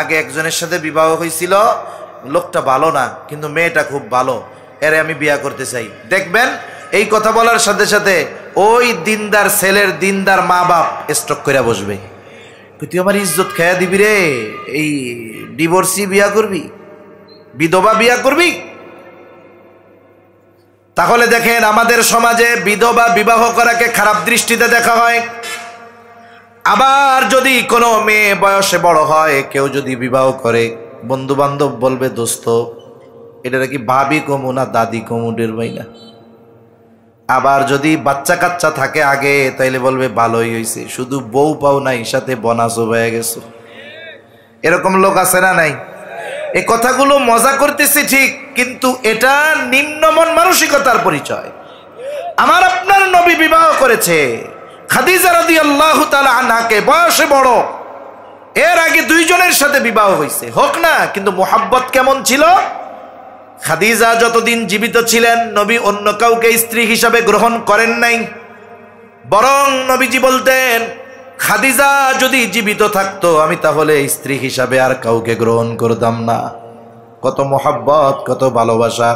আগে একজনের সাথে বিবাহ হয়েছিল, লোকটা ভালো না কিন্তু মেয়েটা খুব ভালো, এরে আমি বিয়া করতে চাই। দেখবেন এই কথা বলার সাথে সাথে ওই দিনদার ছেলের দিনদার মা বাপ স্ট্রোক করে বসবে, তুই আমার ইজ্জত খেয়া দিবি রে, এই ডিভোর্সি বিয়া করবি, বিধবা বিয়া করবি। তাহলে দেখেন আমাদের সমাজে বিধবা বিবাহ করাকে খারাপ দৃষ্টিতে দেখা হয়। আবার যদি কোনো মেয়ে বয়সে বড় হয়, কেউ যদি বিবাহ করে, বন্ধু বান্ধব বলবে, দোস্ত এটা কি ভাবি কমু না দাদি কমুডের ভাই না। আবার যদি বাচ্চা কাচ্চা থাকে আগে, তাইলে বলবে ভালোই হয়েছে, শুধু বউ পাও নাই সাথে বনাসও হয়ে গেছো। এরকম লোক আছে না নাই? এই কথাগুলো মজা করতেছি ঠিক, কিন্তু এটা নিম্নমন মানসিকতার পরিচয়। আমার আপনার নবী বিবাহ করেছে, খাদিজা রাদিয়াল্লাহু তাআলা আনহাকে, বয়সে বড়, এর আগে দুইজনের সাথে বিবাহ হয়েছে, হোক না, কিন্তু মোহাব্বত কেমন ছিল? খাদিজা যতদিন জীবিত ছিলেন নবী অন্য কাউকে স্ত্রী হিসাবে গ্রহণ করেন নাই, বরং নবীজি বলতেন খাদিজা যদি জীবিত থাকতো আমি তাহলে স্ত্রী হিসাবে আর কাউকে গ্রহণ করতাম না। কত মোহাব্বত, কত ভালোবাসা।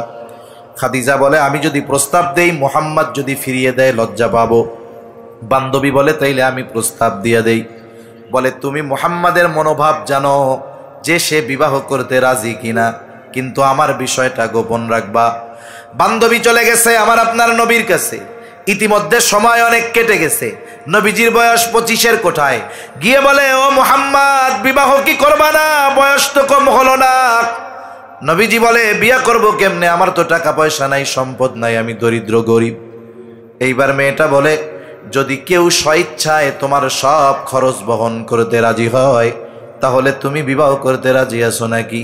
খাদিজা বলে আমি যদি প্রস্তাব দেই মুহাম্মদ যদি ফিরিয়ে দেয় লজ্জা পাবো। বান্ধবী বলে তাইলে আমি প্রস্তাব দিয়ে দেই। বলে তুমি মুহাম্মাদের মনোভাব জানো যে সে বিবাহ করতে রাজি কিনা, কিন্তু আমার বিষয়টা গোপন রাখবা। বান্ধবী চলে গেছে আমার আপনার নবীর কাছে। ইতিমধ্যে সময় অনেক কেটে গেছে, নবীজির বয়স 25-এর কোঠায়। গিয়ে বলে ও মুহাম্মদ বিবাহ কি করবা না? বয়স তো কম হলো না। নবীজি বলে বিয়ে করব কেমনে, আমার তো টাকা পয়সা নাই, সম্পদ নাই, আমি দরিদ্র গরিব। এইবার মেয়েটা বলে যদি কেউ স্বেচ্ছায় তোমার সব খরচ বহন করতে রাজি হয় তাহলে তুমি বিবাহ করতে রাজি আছো নাকি?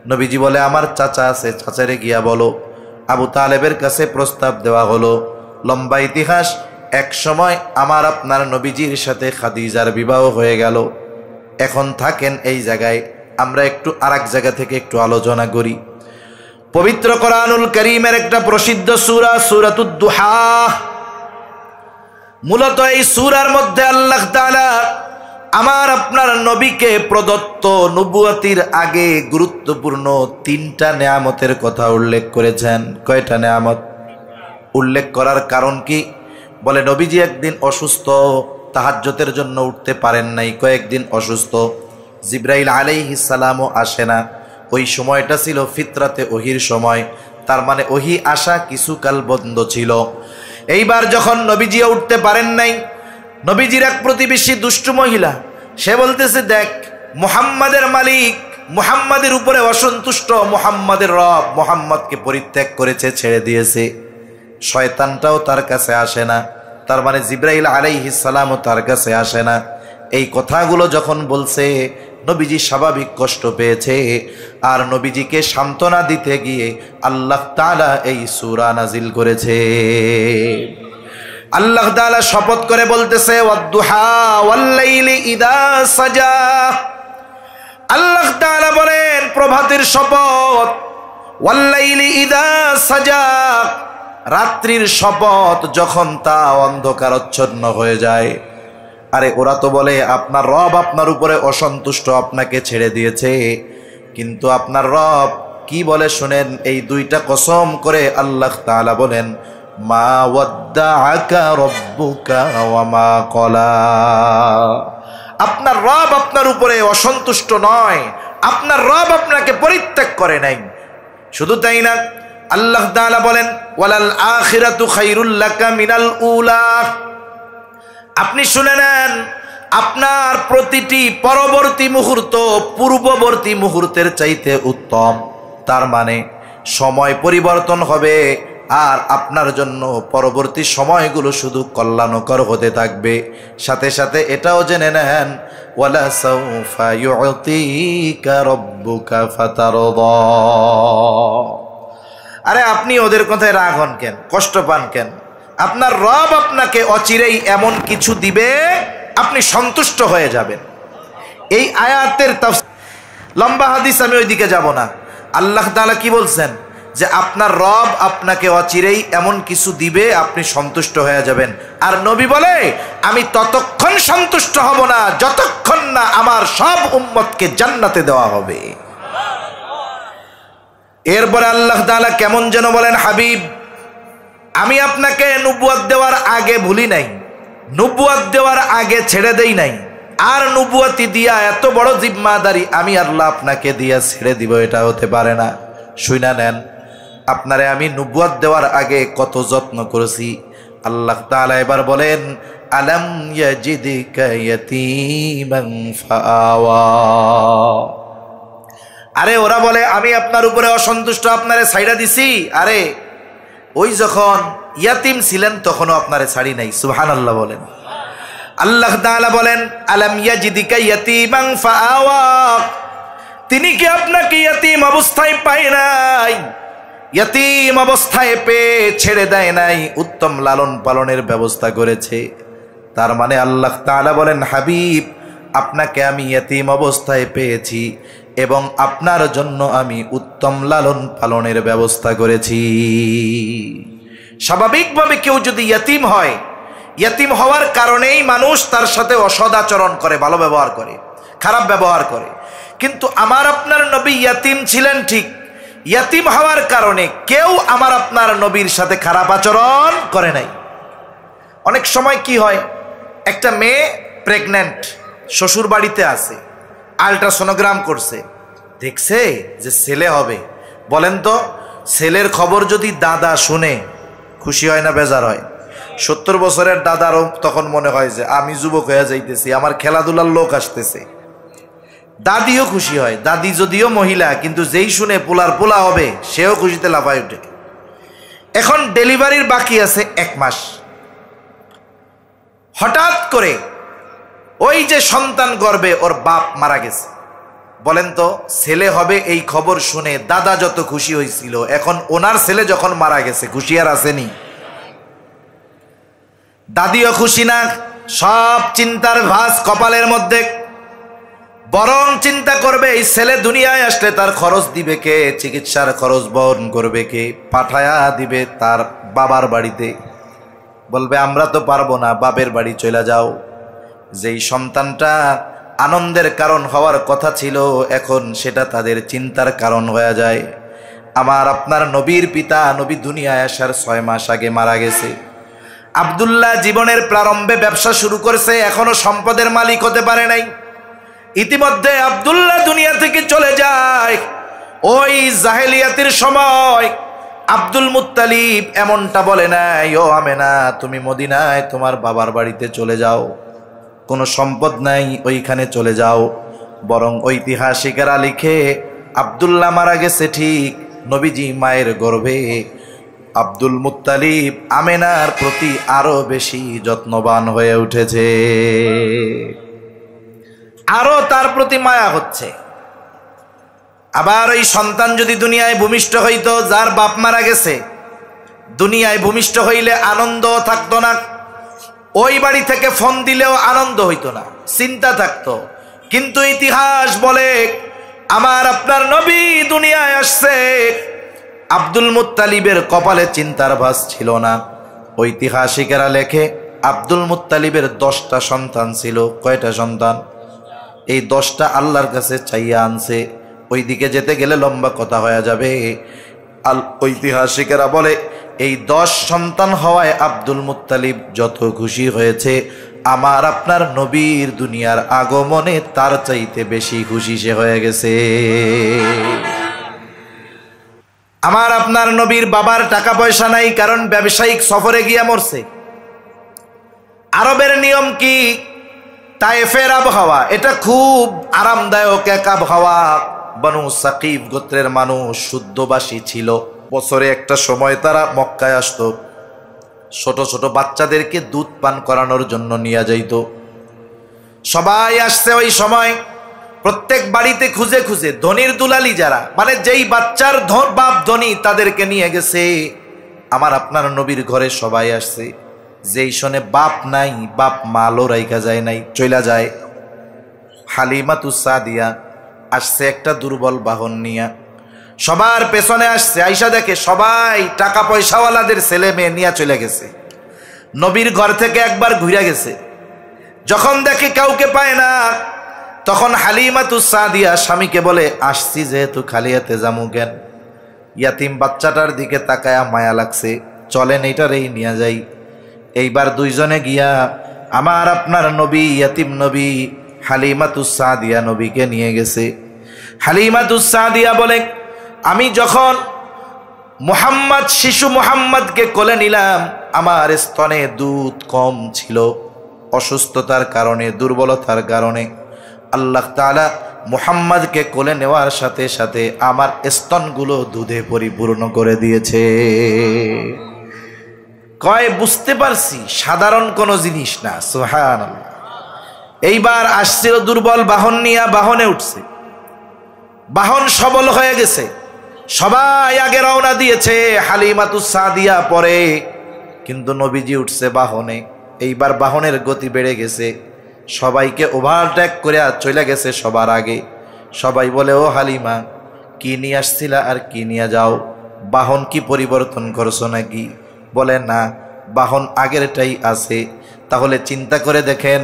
নবীজি বলে আমার চাচা আছে, চাচারে গিয়া বলো। আবু তালেবের কাছে প্রস্তাব দেওয়া হলো। লম্বা ইতিহাস। এক সময় আমার আপনার নবীজির সাথে খাদিজার বিবাহ হয়ে গেল। এখন থাকেন এই জায়গায়, আমরা একটু আরেক জায়গা থেকে একটু আলোচনা করি। পবিত্র কোরআনুল কারীমের একটা প্রসিদ্ধ সূরা সূরাতুদ দুহা। মূলত এই সূরার মধ্যে আল্লাহ তাআলা আমার আপনার নবীকে প্রদত্ত নবুয়তির আগে গুরুত্বপূর্ণ 3টা নেয়ামতের কথা উল্লেখ করেছেন। কয়টা নেয়ামত উল্লেখ করার কারণ কি? বলে নবীজি একদিন অসুস্থ, তাহাজ্জুদের জন্য উঠতে পারেন নাই, কয়েকদিন অসুস্থ। জিবরাইল আলাইহিস সালামও আসে না। ওই সময়টা ছিল ফিতরাতে ওহির সময়, তার মানে ওহি আসা কিছুকাল বন্ধ ছিল। এইবার যখন নবীজিও উঠতে পারেন নাই, নবীজির এক প্রতিবেশী দুষ্ট মহিলা, সে বলতেছে দেখ মুহাম্মাদের মালিক মুহাম্মাদের উপরে অসন্তুষ্ট, মুহাম্মাদের রব মুহাম্মদকে পরিত্যাগ করেছে, ছেড়ে দিয়েছে। শয়তানটাও তার কাছে আসে না, তার মানে জিবরাইল আলাইহিস সালামও তার কাছে আসে না। এই কথাগুলো যখন বলছে নবীজি স্বাভাবিক কষ্ট পেয়েছে। আর নবীজিকে সান্ত্বনা দিতে গিয়ে আল্লাহ তাআলা এই সূরা নাজিল করেছে। আল্লাহ তাআলা শপথ করে বলতেছে ওয়াদ-দুহা ওয়াল-লাইলি ইযা সাজা। আল্লাহ তাআলা বলেন প্রভাতের শপথ, ওয়াল-লাইলি ইযা সাজা, রাত্রির শপথ যখন তা অন্ধকারাচ্ছন্ন হয়ে যায়। আরে ওরা তো বলে আপনার রব আপনার উপরে অসন্তুষ্ট, আপনাকে ছেড়ে দিয়েছে, কিন্তু আপনার রব কি বলে শুনেন। এই 2টা কসম করে আল্লাহ তাআলা বলেন মা ওয়াদ্দাআকা রাব্বুকা ওয়া মা ক্বালা। আপনার রব আপনার উপরে অসন্তুষ্ট নয়, আপনার রব আপনাকে পরিত্যাগ করে নাই। শুধু তাই না, আল্লাহ তাআলা বলেন ওয়ালাল আখিরাতু খায়রুল লাকা মিনাল উলা। আপনি শুনে নেন, আপনার প্রতিটি পরবর্তী মুহূর্ত পূর্ববর্তী মুহূর্তের চাইতে উত্তম। তার মানে সময় পরিবর্তন হবে আর আপনার জন্য পরবর্তী সময়গুলো শুধু কল্যাণকর হতে থাকবে। সাথে সাথে এটাও জেনে নেন ওয়ালা সাউফা ইউতিকা রাব্বুকা ফাতারদা। আরে আপনি ওদের কথায় রাগ হন কেন, কষ্ট পান কেন? আপনার রব আপনাকে অচিরেই এমন কিছু দিবে আপনি সন্তুষ্ট হয়ে যাবেন। এই আয়াতের তাফসীর, লম্বা হাদিস, আমি ওইদিকে যাব না। আল্লাহ তাআলা কি বলছেন যে আপনার রব আপনাকে অচিরেই এমন কিছু দিবে আপনি সন্তুষ্ট হয়ে যাবেন। আর নবী বলে আমি ততক্ষণ সন্তুষ্ট হব না যতক্ষণ না আমার সব উম্মতকে জান্নাতে দেওয়া হবে। এরপরে আল্লাহ তাআলা কেমন যেন বলেন হাবিব আমি আপনাকে নবুয়ত দেওয়ার আগে ভুলি নাই, নবুয়ত দেওয়ার আগে ছেড়ে দেই নাই, আর নবুয়তি দিয়া এত বড় জিম্মাদারি আমি আল্লাহ আপনাকে দিয়া ছেড়ে দিব এটা হতে পারে না। শুনা নেন, আপনারে আমি নবুয়ত দেওয়ার আগে কত যত্ন করেছি। আল্লাহ তাআলা এবার বলেন আলাম ইয়াজিদিকা ইয়াতীমান ফাআওয়া। আরে ওরা বলে আমি আপনার উপরে অসন্তুষ্ট, আপনারে ছাইড়া দিছি। আরে ওই যখন ইয়াতিম ছিলেন তখনও আপনারে ছাড়ি নাই। সুবহানাল্লাহ বলেন। আল্লাহ তাআলা বলেন আলাম ইয়াজিদিকা ইয়াতীমান ফাআওয়া, তিনি কি আপনাকে ইয়াতিম অবস্থায় পায় নাই? ইয়াতিম অবস্থায় পেয়ে ছেড়ে দেয় নাই, উত্তম লালন পালনের ব্যবস্থা করেছে। তার মানে আল্লাহ তাআলা বলেন হাবিব আপনাকে আমি ইয়তীম অবস্থায় পেয়েছি এবং আপনার জন্য আমি উত্তম লালন পালনের ব্যবস্থা করেছি। স্বাভাবিকভাবে কেউ যদি ইয়তীম হয়, ইয়তীম হওয়ার কারণেই মানুষ তার সাথে অসদাচরণ করে, ভালো ব্যবহার করে, খারাপ ব্যবহার করে। কিন্তু আমার আপনার নবী ইয়তীম ছিলেন ঠিক, ইয়তীম হওয়ার কারণে কেউ আমার আপনার নবীর সাথে খারাপ আচরণ করে নাই। অনেক সময় কি হয়, একটা মেয়ে প্রেগন্যান্ট, শ্বশুর বাড়িতে আছে, আল্ট্রাসোনোগ্রাম করছে, দেখছে যে ছেলে হবে। বলেন তো, ছেলের খবর যদি দাদা শুনে খুশি হয় না বেজার হয়? 70 বছরের দাদারও তখন মনে হয় যে আমি যুবক হয়ে যাইতেছি, আমার খেলাধুলার লোক আসতেছে। দাদিও খুশি হয়, দাদি যদিও মহিলা, কিন্তু যেই শুনে পোলার পোলা হবে সেও খুশিতে লাফায় ওঠে। এখন ডেলিভারির বাকি আছে 1 মাস, হঠাৎ করে ওই যে সন্তান গর্ভে ওর বাপ মারা গেছে। বলেন তো, ছেলে হবে এই খবর শুনে দাদা যত খুশি হয়েছিল, এখন ওনার ছেলে যখন মারা গেছে খুশি আর আসেনি? দাদিও খুশি না, সব চিন্তার ভাঁজ কপালের মধ্যে। বরং চিন্তা করবে এই ছেলে দুনিয়ায় আসলে তার খরচ দিবে কে, চিকিৎসার খরচ বহন করবে কে, পাঠায়া দিবে তার বাবার বাড়িতে। বলবে আমরা তো পারবো না, বাপের বাড়ি চলে যাও। যেই সন্তানটা আনন্দের কারণ হওয়ার কথা ছিল, এখন সেটা তাদের চিন্তার কারণ হয়ে যায়। আমার আপনার নবীর পিতা নবী দুনিয়ায় আসার 6 মাস আগে মারা গেছে। আব্দুল্লাহ জীবনের প্রারম্ভে ব্যবসা শুরু করেছে, এখনো সম্পদের মালিক হতে পারে নাই। ইতিমধ্যে আব্দুল্লাহ দুনিয়া থেকে চলে যায়। ওই জাহেলিয়াতের সময় আব্দুল মুত্তালিব এমনটা বলে নাই, ও আমেনা তুমি মদিনায় তোমার বাবার বাড়িতে চলে যাও, কোনো সম্পদ নাই ওইখানে চলে যাও। বরং ঐতিহাসিকেরা লিখে আব্দুল্লাহ মারা গেছে ঠিক, নবীজি মায়ের গর্ভে আব্দুল মুত্তালিব আমেনার প্রতি আরো বেশি যত্নবান হয়ে উঠেছে, আরো তার প্রতি মায়া হচ্ছে। আবার ওই সন্তান যদি দুনিয়ায় ভূমিষ্ঠ হইতো, যার বাপ মারা গেছে, দুনিয়ায় ভূমিষ্ঠ হইলে আনন্দ থাকতো না, ওই বাড়ি থেকে ফোন দিলেও আনন্দ হইতো না, চিন্তা থাকতো। কিন্তু ইতিহাস বলে আমার আপনার নবী দুনিয়ায় আসছে, আব্দুল মুত্তালিবের কপালে চিন্তার ভাঁজ ছিল না। ঐতিহাসিকেরা লেখে আব্দুল মুত্তালিবের 10টা সন্তান ছিল। কয়টা সন্তান? এই 10টা আল্লাহর কাছে চাইয়া আনছে। ওইদিকে যেতে গেলে লম্বা কথা হয়ে যাবে। ঐতিহাসিকেরা বলে এই 10 সন্তান হওয়ায় আব্দুল মুত্তালিব যত খুশি হয়েছে, আমার আপনার নবীর দুনিয়ার আগমনে তার চাইতে বেশি খুশি সে হয়ে গেছে। আমার আপনার নবীর বাবার টাকা পয়সা নাই, কারণ ব্যবসায়িক সফরে গিয়া মরছে। আরবের নিয়ম কি, তায়েফের আবহাওয়া এটা খুব আরামদায়ক এক আবহাওয়া। বনু সাকিব গোত্রের মানুষ শুদ্ধবাসী ছিল। বছরে একটা সময় তারা মক্কায় আসতো, ছোট ছোট বাচ্চাদেরকে দুধ পান করানোর জন্য নিয়ে যাইত। সবাই আসছে ওই সময়, প্রত্যেক বাড়িতে খুঁজে খুঁজে ধনির দুলালি যারা, মানে যেই বাচ্চার বাপ ধনী, তাদেরকে নিয়ে গেছে। আমার আপনার নবীর ঘরে সবাই আসছে, যেই শোনে বাপ নাই, বাপ মালও রাইখা যায় নাই, চইলা যায়। হালিমাতুস সাদিয়া আসছে একটা দুর্বল বাহন নিয়া, সবার পেছনে আসছে। আইসা দেখে সবাই টাকা পয়সাওয়ালাদের ছেলে মেয়ে নিয়ে চলে গেছে। নবীর ঘর থেকে একবার ঘুরে গেছে, যখন দেখে কাউকে পায় না, তখন হালিমাতুস সাদিয়া স্বামীকে বলে, আসছি যেহেতু খালি হাতে যামু কেন, ইয়াতিম বাচ্চাটার দিকে তাকায়া মায়া লাগছে, চলেন এইটারেই নিয়ে যাই। এইবার দুইজনে গিয়া আমার আপনার নবী, ইয়াতিম নবী হালিমাতুস সাদিয়া নবীকে নিয়ে গেছে। হালিমাতুস সাদিয়া বলে, আমি যখন মুহাম্মদ, শিশু মুহাম্মদকে কোলে নিলাম, আমার স্তনে দুধ কম ছিল, অসুস্থতার কারণে, দুর্বলতার কারণে আল্লাহ তাআলা মুহাম্মদকে কোলে নেওয়ার সাথে সাথে আমার স্তনগুলো দুধে পরিপূর্ণ করে দিয়েছে। কয় বুঝতে পারছি সাধারণ কোনো জিনিস না। সুবহানাল্লাহ। এইবার আসছিল দুর্বল বাহন নিয়ে, বাহনে উঠছে, বাহন সবল হয়ে গেছে, সবাই আগে রওনা দিয়েছে, হালিমাতুস সাদিয়া পরে, কিন্তু নবীজি উঠছে বাহনে। এইবার বাহনের গতি বেড়ে গেছে, সবাইকে ওভারটেক করে চলে গেছে সবার আগে। সবাই বলে, ও হালিমা, কি নিয়ে আসছিলা আর কি নিয়ে যাও? বাহন কি পরিবর্তন করছো নাকি? বলে, না, বাহন আগেরটাই আছে। তাহলে চিন্তা করে দেখেন,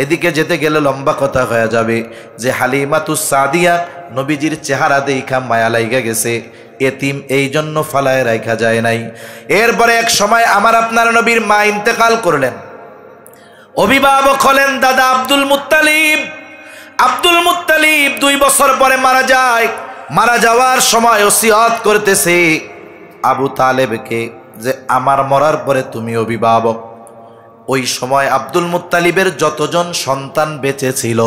এদিকে যেতে গেলে লম্বা কথা হয়ে যাবে যে হালিমাতুস সাদিয়া নবীজির চেহারা দেখা মায়া লাইগা গেছে, এতিম এই জন্য ফালায় রাখা যায় নাই। এরপরে এক সময় আমার আপনার নবীর মা ইন্তেকাল করলেন। অভিভাবক হলেন দাদা আব্দুল মুত্তালিব। আব্দুল মুত্তালিব 2 বছর পরে মারা যায়। মারা যাওয়ার সময় ওসিয়ত করতেছে আবু তালেবকে যে আমার মরার পরে তুমি অভিভাবক। ওই সময় আব্দুল মুত্তালিবের যতজন সন্তান বেঁচে ছিল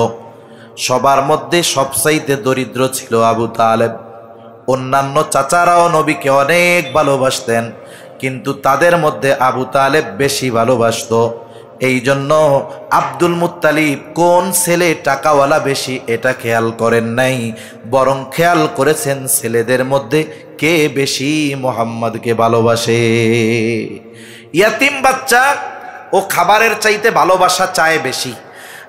সবার মধ্যে সবচাইতে দরিদ্র ছিল আবু তালেব। অন্যান্য চাচারাও নবীকে অনেক ভালোবাসতেন, কিন্তু তাদের মধ্যে আবু তালেব বেশি ভালোবাসত। এই জন্য আব্দুল মুত্তালিব কোন ছেলে টাকাওয়ালা বেশি এটা খেয়াল করেন নাই, বরং খেয়াল করেছেন ছেলেদের মধ্যে কে বেশি মোহাম্মদকে ভালোবাসে। ইয়াতিম বাচ্চা ও খাবারের চাইতে ভালোবাসা চায় বেশি।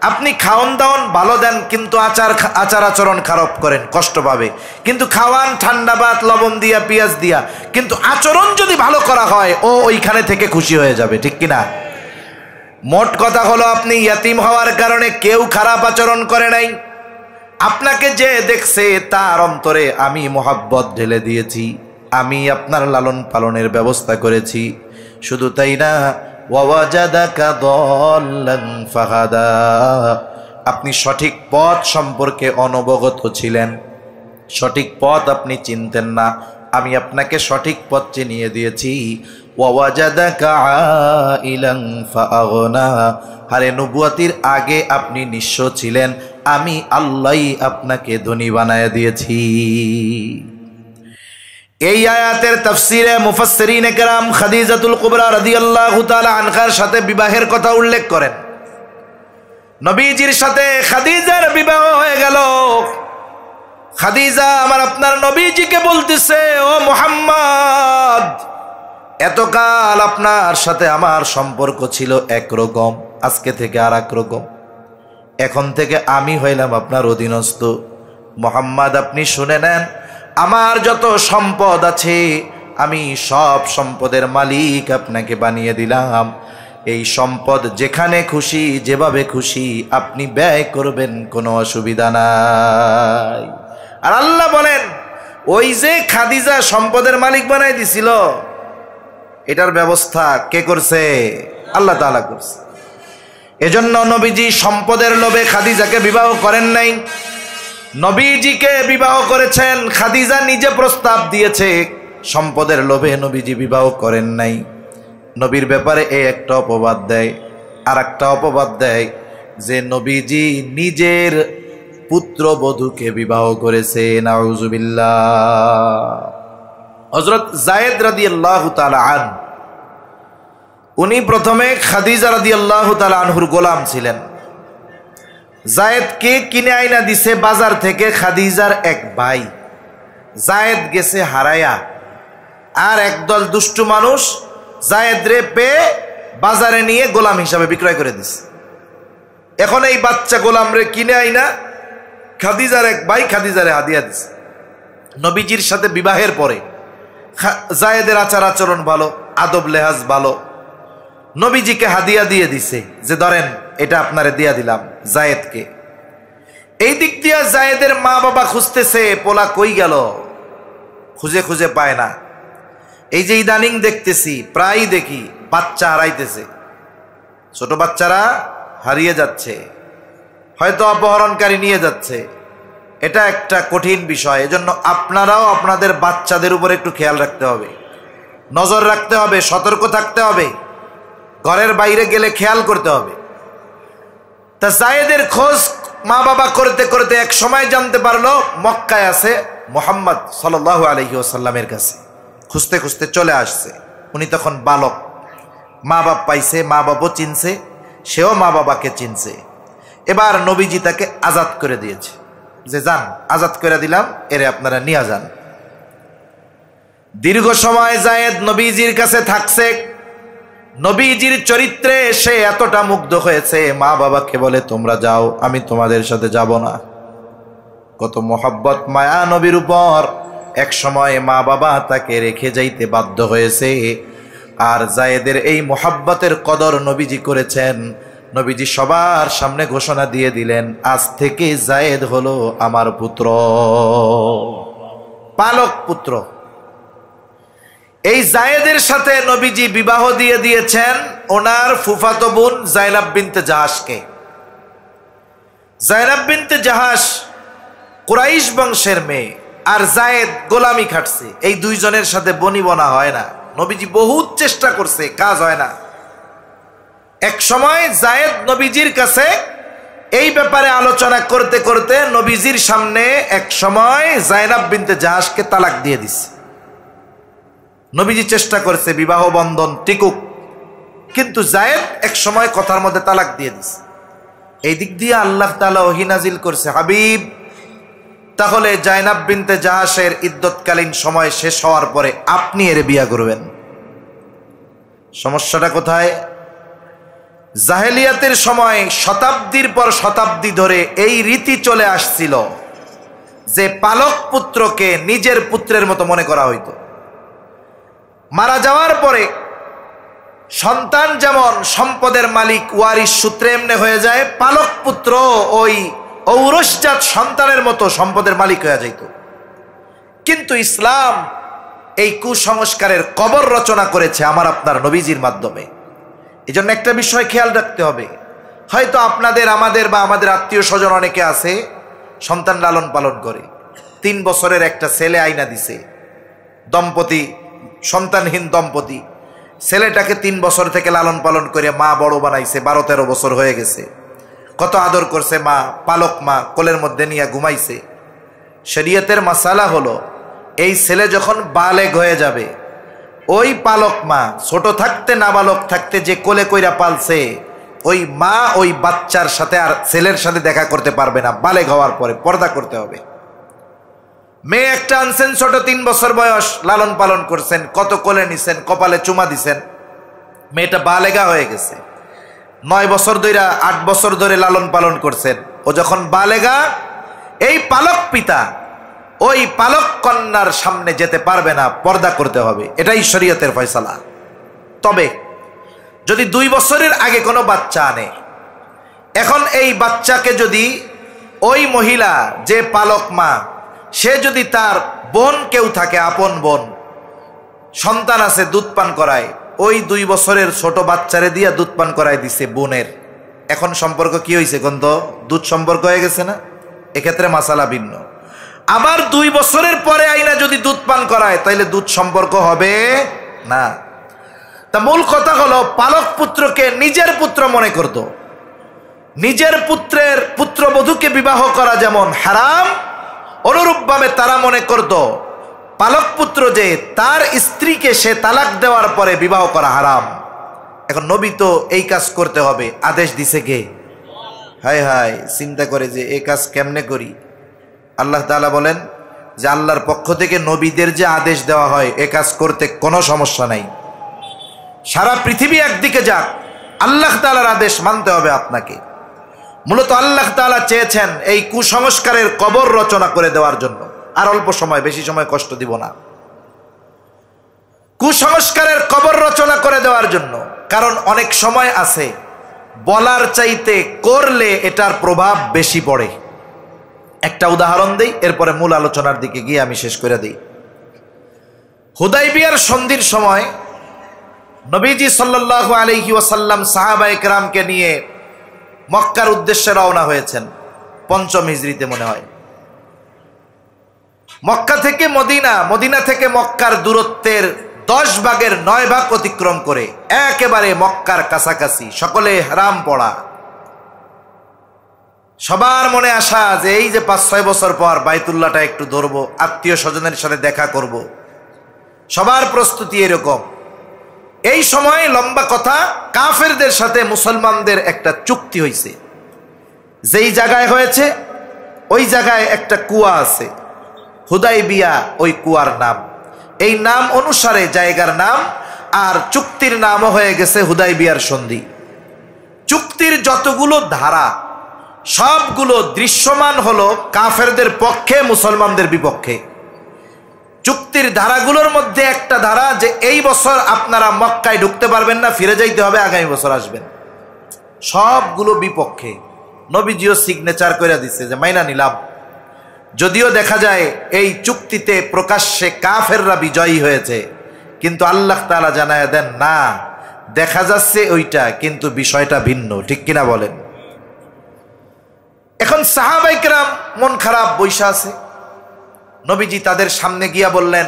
আপনি খাওয়ান দাওয়ান ভালো দেন, কিন্তু আচার আচরণ খারাপ করেন, কষ্ট পাবে। কিন্তু খাওয়ান ঠান্ডা ভাত লবণ দিয়া পেঁয়াজ দিয়া, কিন্তু আচরণ যদি ভালো করা হয় ও ওইখানে থেকে খুশি হয়ে যাবে, ঠিক কিনা? মোট কথা হলো, আপনি ইয়াতিম হওয়ার কারণে কেউ খারাপ আচরণ করে নাই। আপনাকে যে দেখছে তার অন্তরে আমি মোহাব্বত ঢেলে দিয়েছি, আমি আপনার লালন পালনের ব্যবস্থা করেছি। শুধু তাই না, ওয়াজাদাকা দাল্লান ফাহাদা, আপনি সঠিক পথ সম্পর্কে অনবগত ছিলেন, সঠিক পথ আপনি চিনতেন না, আমি আপনাকে সঠিক পথ চিনিয়ে দিয়েছি। ওয়াজাদাকা আইলান ফাআগনা, আরে নবুয়তির আগে আপনি নিঃস্ব ছিলেন, আমি আল্লাহই আপনাকে ধনী বানায় দিয়েছি। এই আয়াতের তাফসিরে মুফাসসিরিনে কেরাম খাদিজাতুল কুবরা রাদিয়াল্লাহু তাআলা আনহার সাথে বিবাহের কথা উল্লেখ করেন। নবীজির সাথে খাদিজার বিবাহ হয়ে গেল। খাদিজা আমার আপনার নবীজিকে বলতেছে, ও মুহাম্মদ, এতকাল আপনার সাথে আমার সম্পর্ক ছিল একরকম, আজকে থেকে আর এক রকম। এখন থেকে আমি হইলাম আপনার অধীনস্থ। মুহাম্মদ, আপনি শুনে নেন, আমার যত সম্পদ আছে আমি সব সম্পদের মালিক আপনাকে বানিয়ে দিলাম। এই সম্পদ যেখানে খুশি যেভাবে খুশি আপনি ব্যয় করবেন, কোনো অসুবিধা নাই। আর আল্লাহ বলেন, ওই যে খাদিজা সম্পদের মালিক বানাই দিছিল, এটার ব্যবস্থা কে করছে? আল্লাহ তাআলা করছে। এজন্য নবীজি সম্পদের লোভে খাদিজাকে বিবাহ করেন নাই, নবীজিকে বিবাহ করেছেন। খাদিজা নিজে প্রস্তাব দিয়েছে, সম্পদের লোভে নবীজি বিবাহ করেন নাই। নবীর ব্যাপারে এই একটা অপবাদ দেয়। আর একটা অপবাদ দেয় যে নবীজি নিজের পুত্রবধূকে বিবাহ করেছে, নাউজুবিল্লাহ। হযরত যায়েদ রাদিয়াল্লাহু তাআলা আনহু, উনি প্রথমে খাদিজা রাদিয়াল্লাহু তাআলা আনহুর গোলাম ছিলেন। যায়েদকে কিনে আইনা দিছে বাজার থেকে খাদিজার এক ভাই। যায়েদ গেছে হারায়া, আর একদল দুষ্টু মানুষ যায়েদ রে পেয়ে বাজারে নিয়ে গোলাম হিসাবে বিক্রয় করে দিছে। এখন এই বাচ্চা গোলাম রে কিনে আইনা খাদিজার এক ভাই খাদিজারে হাদিয়া দিছে। নবীজির সাথে বিবাহের পরে যায়েদের আচার আচরণ ভালো, আদব লেহাজ ভালো, নবীজিকে হাদিয়া দিয়ে দিছে যে ধরেন এটা আপনারে দিয়া দিলাম যায়েদকে। এই দিক দিয়ে যায়েদের মা বাবা খুঁজতেছে, পোলা কই গেল, খুঁজে খুঁজে পায় না। এই যে ইদানিং দেখতেছি, প্রায় দেখি বাচ্চা হারাইতেছে, ছোট বাচ্চারা হারিয়ে যাচ্ছে, হয়তো অপহরণকারী নিয়ে যাচ্ছে। এটা একটা কঠিন বিষয়। এজন্য আপনারাও আপনাদের বাচ্চাদের উপর একটু খেয়াল রাখতে হবে, নজর রাখতে হবে, সতর্ক থাকতে হবে, ঘরের বাইরে গেলে খেয়াল করতে হবে। তা যায়েদের খোঁজ মা বাবা করতে করতে এক সময় জানতে পারলো মক্কায় আছে মুহাম্মদ সাল্লাল্লাহু আলাইহি ওয়াসাল্লামের কাছে। খুঁজতে খুঁজতে চলে আসছে। উনি তখন বালক, মা বাপ পাইছে, মা বাবাও চিনছে, সেও মা বাবাকে চিনছে। এবার নবীজি তাকে আজাদ করে দিয়েছে, যে যান, আজাদ করে দিলাম, এরে আপনারা নিয়ে যান। দীর্ঘ সময় যায়েদ নবীজির কাছে থাকছে। নবীজির চরিত্রে সে এতটা মুগ্ধ হয়েছে, মা বাবাকে বলে তোমরা যাও, আমি তোমাদের সাথে যাব না। কত মোহাব্বত মায়া নবীর উপর। এক সময় মা বাবা তাকে রেখে যাইতে বাধ্য হয়েছে। আর জায়েদের এই মোহাব্বতের কদর নবীজি করেছেন। নবীজি সবার সামনে ঘোষণা দিয়ে দিলেন, আজ থেকে জায়েদ হলো আমার পুত্র, পালক পুত্র। এই জায়েদের সাথে নবীজি বিবাহ দিয়ে দিয়েছেন ওনার ফুফাতো বোন জাইনাব বিনতে জাহাশকে। জাইনাব বিনতে জাহাশ কুরাইশ বংশের মেয়ে, আর জায়েদ গোলামি খাটছে। এই দুইজনের সাথে বনিবনা হয় না। নবীজি বহুত চেষ্টা করছে, কাজ হয় না। এক সময় জায়েদ নবীজির কাছে এই ব্যাপারে আলোচনা করতে করতে নবীজির সামনে এক সময় জাইনাব বিনতে জাহাশকে তালাক দিয়ে দিছে। নবীজি চেষ্টা করছে বিবাহ বন্ধন টিকুক, কিন্তু জায়েদ এক সময় কথার মধ্যে তালাক দিয়ে দিছে। এই দিক দিয়ে আল্লাহ তাআলা ওহী নাজিল করছে, হাবিব তাহলে জাইনাব বিনতে জাহাশের ইদ্যতকালীন সময় শেষ হওয়ার পরে আপনি এর বিয়া করবেন। সমস্যাটা কোথায়? জাহেলিয়াতের সময় শতাব্দীর পর শতাব্দী ধরে এই রীতি চলে আসছিল যে পালক পুত্রকে নিজের পুত্রের মতো মনে করা হইতো। মারা যাওয়ার পরে সন্তান যেমন সম্পদের মালিক ওয়ারিশ সূত্রে এমনি হয়ে যায়, পালক পুত্র ওই ঔরসজাত সন্তানের মতো সম্পদের মালিক হয়ে যাইত। কিন্তু ইসলাম এই কুসংস্কারের কবর রচনা করেছে আমার আপনার নবীজির মাধ্যমে। এই জন্য একটা বিষয় খেয়াল রাখতে হবে। হয়তো আপনাদের, আমাদের বা আমাদের আত্মীয় স্বজন অনেকে আছে সন্তান লালন পালন করে। 3 বছরের একটা ছেলে আইনা দিছে, দম্পতি, সন্তানহীন দম্পতি। ছেলেটাকে 3 বছর থেকে লালন পালন করে মা বড় বানাইছে, 12-13 বছর হয়ে গেছে। কত আদর করছে মা, পালক মা, কোলের মধ্যে নিয়ে ঘুমাইছে। শরীয়তের মাসালা হলো, এই ছেলে যখন বালেগ হয়ে যাবে, ওই পালক মা ছোট থাকতে নাবালক থাকতে যে কোলে কইরা পালছে, ওই মা ওই বাচ্চার সাথে আর ছেলের সাথে দেখা করতে পারবে না। বালেগ হওয়ার পরে পর্দা করতে হবে। মেয়ে একটা আনছেন ছোট, 3 বছর বয়স, লালন পালন করছেন, কত কোলে নিছেন, কপালে চুমা দিছেন, মেয়েটা বালেগা হয়ে গেছে। 9 বছর ধরে, 8 বছর ধরে লালন পালন করছেন। ও যখন বালেগা, এই পালক পিতা ওই পালক কন্যার সামনে যেতে পারবে না, পর্দা করতে হবে। এটাই শরীয়তের ফয়সালা। তবে যদি 2 বছরের আগে কোনো বাচ্চা আনে, এখন এই বাচ্চাকে যদি ওই মহিলা যে পালক মা, সে যদি তার বোন কেউ থাকে, আপন বোন, সন্তান আছে, দুধ পান করায়, ওই 2 বছরের ছোট বাচ্চারে দিয়া দুধ পান করায় দিছে বোনের, এখন সম্পর্ক কি হয়েছে? গন্ধ দুধ সম্পর্ক হয়ে গেছে না? এক্ষেত্রে মাসালা ভিন্ন। আবার 2 বছরের পরে আইনা যদি দুধ পান করায়, তাইলে দুধ সম্পর্ক হবে না। তা মূল কথা হলো, পালক পুত্রকে নিজের পুত্র মনে করত। নিজের পুত্রের পুত্রবধূকে বিবাহ করা যেমন হারাম, অনুরূপভাবে তারা মনে করত পালক পুত্র যে তার স্ত্রীকে সে তালাক দেওয়ার পরে বিবাহ করা হারাম। এখন নবী তো এই কাজ করতে হবে, আদেশ দিছে কে? হায় হায়, চিন্তা করে যে এই কাজ কেমনে করি। আল্লাহ তাআলা বলেন যে আল্লাহর পক্ষ থেকে নবীদের যে আদেশ দেওয়া হয়, এ কাজ করতে কোনো সমস্যা নাই। সারা পৃথিবী একদিকে যাক, আল্লাহ তাআলার আদেশ মানতে হবে আপনাকে। মূলত আল্লাহ তাআলা চেয়েছেন এই কুসংস্কারের কবর রচনা করে দেওয়ার জন্য। আর অল্প সময়, বেশি সময় কষ্ট দিব না। কুসংস্কারের কবর রচনা করে দেওয়ার জন্য, কারণ অনেক সময় আছে বলার চাইতে করলে এটার প্রভাব বেশি পড়ে। একটা উদাহরণ দেই, এরপরে মূল আলোচনার দিকে গিয়ে আমি শেষ করে দিই। হুদাইবিয়ার সন্ধির সময় নবীজি সাল্লাল্লাহু আলাইহি ওয়াসাল্লাম সাহাবায়ে কেরামকে নিয়ে মক্কার উদ্দেশ্যে রওনা হয়েছেন 5ম হিজরিতে মনে হয়। মক্কা থেকে মদিনা, মদিনা থেকে মক্কার দূরত্বের 10 ভাগের 9 ভাগ অতিক্রম করে একেবারে মক্কার কাছাকাছি, সকলে হারাম পড়া। সবার মনে আশা যে এই যে 5-6 বছর পর বাইতুল্লাহটা একটু ধরবো, আত্মীয় স্বজনের সাথে দেখা করব। সবার প্রস্তুতি এরকম। এই সময় লম্বা কথা, কাফেরদের সাথে মুসলমানদের একটা চুক্তি হয়েছে। যেই জায়গায় হয়েছে ওই জায়গায় একটা কুয়া আছে, হুদাইবিয়া ওই কুয়ার নাম। এই নাম অনুসারে জায়গার নাম আর চুক্তির নামও হয়ে গেছে হুদাইবিয়ার সন্ধি। চুক্তির যতগুলো ধারা সবগুলো দৃশ্যমান হলো কাফেরদের পক্ষে, মুসলমানদের বিপক্ষে। চুক্তির ধারাগুলোর মধ্যে একটা ধারা যে এই বছর আপনারা মক্কায় ঢুকতে পারবেন না, ফিরে যাইতে হবে, আগামী বছর আসবেন। সবগুলো বিপক্ষে। নবীজিও সিগনেচার করে দিছে যে মাইনা নিলাম। যদিও দেখা যায় এই চুক্তিতে প্রকাশ্যে কাফেররা বিজয়ী হয়েছে, কিন্তু আল্লাহ তাআলা জানায় দেন না, দেখা যাচ্ছে ওইটা, কিন্তু বিষয়টা ভিন্ন। ঠিক কিনা বলেন? এখন সাহাবায়ে কেরাম মন খারাপ বইসা আছে। নবীজি তাদের সামনে গিয়া বললেন,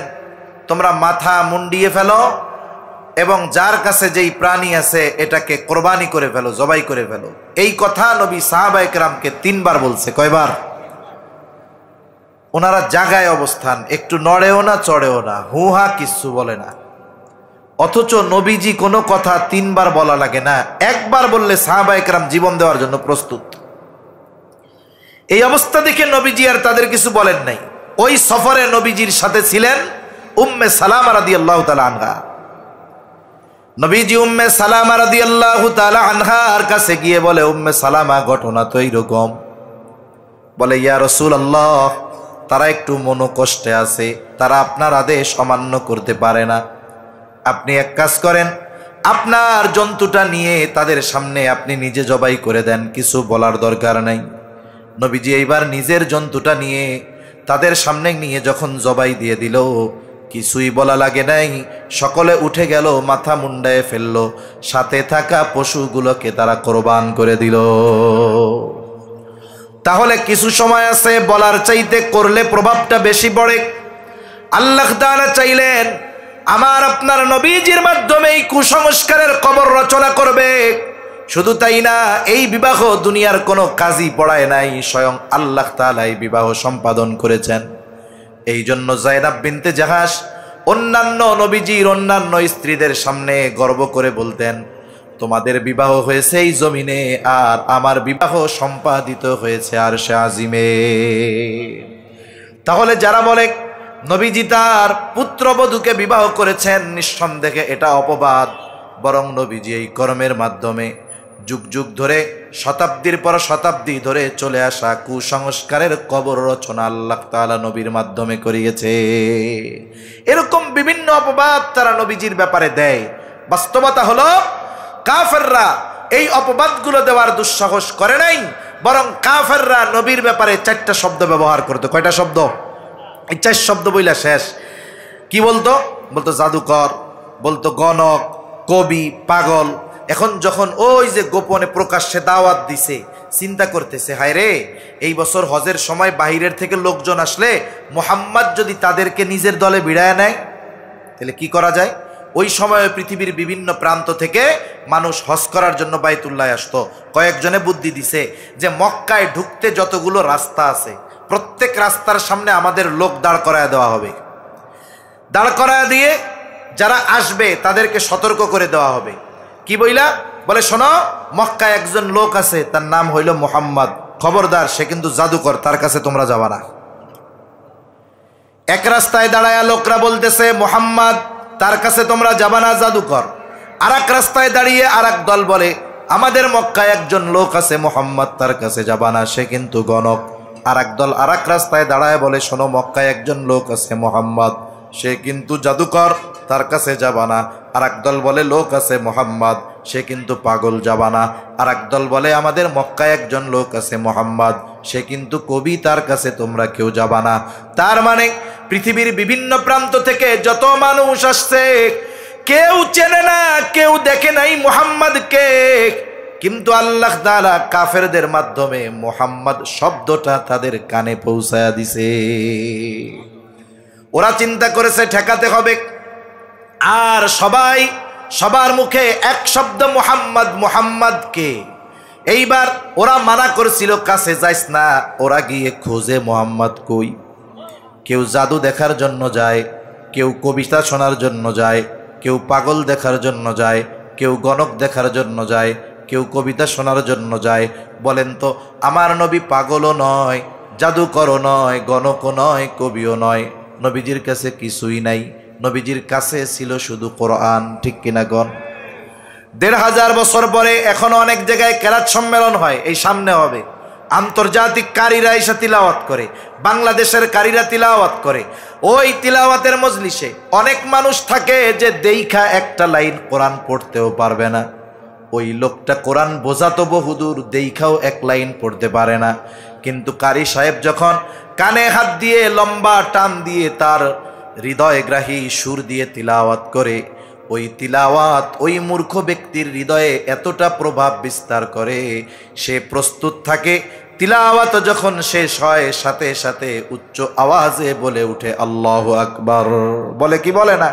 তোমরা মাথা মুন্ডিয়ে ফেলো এবং যার কাছে যেই প্রাণী আছে এটাকে কোরবানি করে ফেলো, জবাই করে ফেলো। এই কথা নবী সাহাবায়ে কেরামকে 3 বার বলছে। কয়বার? ওনারা জাগায় অবস্থান, একটু নড়েও না চড়েও না, হুহা কিচ্ছু বলে না। অথচ নবীজি কোনো কথা 3 বার বলা লাগে না, একবার বললে সাহাবায়ে কেরাম জীবন দেওয়ার জন্য প্রস্তুত। এই অবস্থা দেখে নবীজি আর তাদের কিছু বলেন নাই। ওই সফরে নবীজির সাথে ছিলেন উম্মে সালামা রাদিয়াল্লাহু তাআলা আনহা। নবীজি উম্মে সালামা রাদিয়াল্লাহু তাআলা আনহার কাছে গিয়ে বলে, উম্মে সালামা, ঘটনা তো এইরকম। বলে, ইয়া রাসূলুল্লাহ, তারা একটু মনোকষ্টে আছে, তারা আপনার আদেশ অমান্য করতে পারে না। আপনি এক কাজ করেন, আপনার জন্তুটা নিয়ে তাদের সামনে আপনি নিজে জবাই করে দেন, কিছু বলার দরকার নাই। নবীজি এইবার নিজের জন্তুটা নিয়ে তাদের সামনে নিয়ে যখন জবাই দিয়ে দিল, কিছুই বলা লাগে নাই, সকলে উঠে গেল, মাথা মুন্ডায় ফেললো, সাথে থাকা পশুগুলোকে তারা কোরবান করে দিল। তাহলে কিছু সময় আছে, বলার চাইতে করলে প্রভাবটা বেশি পড়ে। আল্লাহ তাআলা চাইলেন আমার আপনার নবীজির মাধ্যমে এই কুসংস্কারের কবর রচনা করবে। শুধু তাই না, এই বিবাহ দুনিয়ার কোনো কাজী পড়ায় নাই, স্বয়ং আল্লাহ তাআলা এই বিবাহ সম্পাদন করেছেন। এই জন্য যায়েনাব বিনতে জাহাশ অন্যান্য নবীজির অন্যান্য স্ত্রীদের সামনে গর্ব করে বলতেন, তোমাদের বিবাহ হয়েছে এই জমিনে, আর আমার বিবাহ সম্পাদিত হয়েছে আরশে আজিমে। তাহলে যারা বলে নবীজি তার পুত্রবধূকে বিবাহ করেছেন, নিঃসন্দেহে এটা অপবাদ। বরং নবীজি এই কর্মের মাধ্যমে যুগ যুগ ধরে, শতাব্দীর পর শতাব্দী ধরে চলে আসা কুসংস্কারের কবর রচনা আল্লাহ তাআলা নবীর মাধ্যমে করিয়েছে। এরকম বিভিন্ন অপবাদ তারা নবীজির ব্যাপারে দেয়। বাস্তবতা হলো কাফেররা এই অপবাদগুলো দেওয়ার দুঃসাহস করে নাই, বরং কাফেররা নবীর ব্যাপারে 4টা শব্দ ব্যবহার করতো। কয়টা শব্দ? এই 4 শব্দ বইলা শেষ। কি বলতো? বলতো জাদুকর, বলতো গণক, কবি, পাগল। এখন যখন ওই যে গোপনে প্রকাশ্যে দাওয়াত দিছে, চিন্তা করতেছে, হায় রে, এই বছর হজের সময় বাহিরের থেকে লোকজন আসলে মুহাম্মদ যদি তাদেরকে নিজের দলে ভিড়ায় নেয়, তাহলে কি করা যায়? ওই সময় পৃথিবীর বিভিন্ন প্রান্ত থেকে মানুষ হজ করার জন্য বাইতুল্লাহ আসতো। কয়েকজনে বুদ্ধি দিছে যে মক্কায় ঢুকতে যতগুলো রাস্তা আছে, প্রত্যেক রাস্তার সামনে আমাদের লোক দাঁড় করায় দেওয়া হবে। দাঁড় করায় দিয়ে যারা আসবে তাদেরকে সতর্ক করে দেওয়া হবে। কি বইলা? বলে, শোনো, মক্কায় একজন লোক আছে, তার নাম হইল মুহাম্মদ, খবরদার, সে কিন্তু জাদুকর, তার কাছে তোমরা যাবা না। এক রাস্তায় দাঁড়ায়া লোকরা বলতেছে মুহাম্মদ, তার কাছে তোমরা যাবা না, জাদুকর। আর এক রাস্তায় দাঁড়িয়ে আর এক দল বলে, আমাদের মক্কায় একজন লোক আছে মুহাম্মদ, তার কাছে যাবা না, সে কিন্তু গণক। আর এক দল আর এক রাস্তায় দাঁড়ায় বলে, শোনো, মক্কায় একজন লোক আছে মুহাম্মদ, সে কিন্তু জাদুকর, তার কাছে যাবা না। আর এক দল বলে, লোক আছে মুহাম্মদ, সে কিন্তু পাগল, যাবা না। আর এক দল বলে, আমাদের মক্কায় একজন লোক আছে মুহাম্মদ, সে কিন্তু কবি, তার কাছে তোমরা কেউ যাবা না। তার মানে পৃথিবীর বিভিন্ন প্রান্ত থেকে যত মানুষ আসছে, কেউ চেনে না, কেউ দেখে নাই মুহাম্মদকে, কিন্তু আল্লাহ তাআলা কাফেরদের মাধ্যমে মুহাম্মদ শব্দটা তাদের কানে পৌঁছায়া দিছে। ওরা চিন্তা করেছে ঠেকাতে হবে, আর সবাই সবার মুখে এক শব্দ মুহাম্মদ, মুহাম্মদকে। এইবার ওরা মানা করেছিল, কাছে যাইস না। ওরা গিয়ে খোঁজে মুহাম্মদ কই। কেউ জাদু দেখার জন্য যায়, কেউ কবিতা শোনার জন্য যায়, কেউ পাগল দেখার জন্য যায়, কেউ গণক দেখার জন্য যায়, কেউ কবিতা শোনার জন্য যায়। বলেন তো, আমার নবী পাগলও নয়, জাদুকরও নয়, গণকও নয়, কবিও নয়, নবীজির কাছে কিছুই নাই। নবীজির কাছে ছিল শুধু কোরআন, ঠিক কিনা গণ? ১৫০০ বছর পরে এখনো অনেক জায়গায় কেরাত সম্মেলন হয়, এই সামনে হবে। আন্তর্জাতিক কারীরা এসে তিলাওয়াত করে, বাংলাদেশের কারীরা তিলাওয়াত করে। ওই তিলাওয়াতের মজলিসে অনেক মানুষ থাকে যে দেইখা একটা লাইন কোরআন পড়তেও পারবে না। ওই লোকটা কোরআন বোঝাতো বহুদূর, দেইখাও এক লাইন পড়তে পারে না। কিন্তু কারি সাহেব যখন কানে হাত দিয়ে লম্বা টান দিয়ে তার হৃদয়গ্রাহী সুর দিয়ে তিলাওয়াত করে, ওই তিলাওয়াত ওই মূর্খ ব্যক্তির হৃদয়ে এতটা প্রভাব বিস্তার করে, সে প্রস্তুত থাকে তিলাওয়াত যখন শেষ হয় সাথে সাথে উচ্চ আওয়াজে বলে উঠে আল্লাহু আকবার। বলে কি বলে না?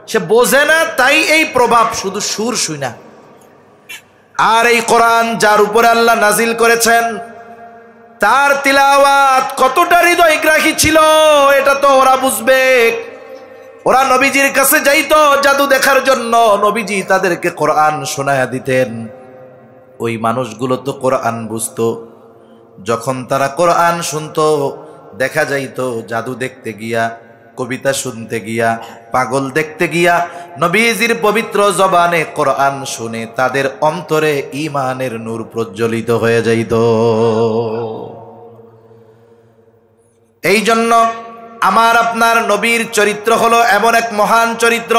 সে বোঝে না, তাই এই প্রভাব শুধু সুর শুই না। আর এই কোরআন যার উপরে আল্লাহ নাজিল করেছেন তার তিলাওয়াত কতটা হৃদয়গ্রাহী ছিল এটা তো ওরা বুঝবে। ওরা নবীজির কাছে যাইতো জাদু দেখার জন্য, নবীজি তাদেরকে কোরআন শোনায়া দিতেন। ওই মানুষগুলো তো কোরআন বুঝতো। যখন তারা কোরআন শুনতো, দেখা যাইতো জাদু দেখতে গিয়া, কবিতা শুনতে গিয়া, পাগল দেখতে গিয়া নবীজির পবিত্র জবানে কোরআন শুনে তাদের অন্তরে ঈমানের নূর প্রজ্বলিত হয়ে যাইত। এই জন্য আমার আপনার নবীর চরিত্র হলো এমন এক মহান চরিত্র,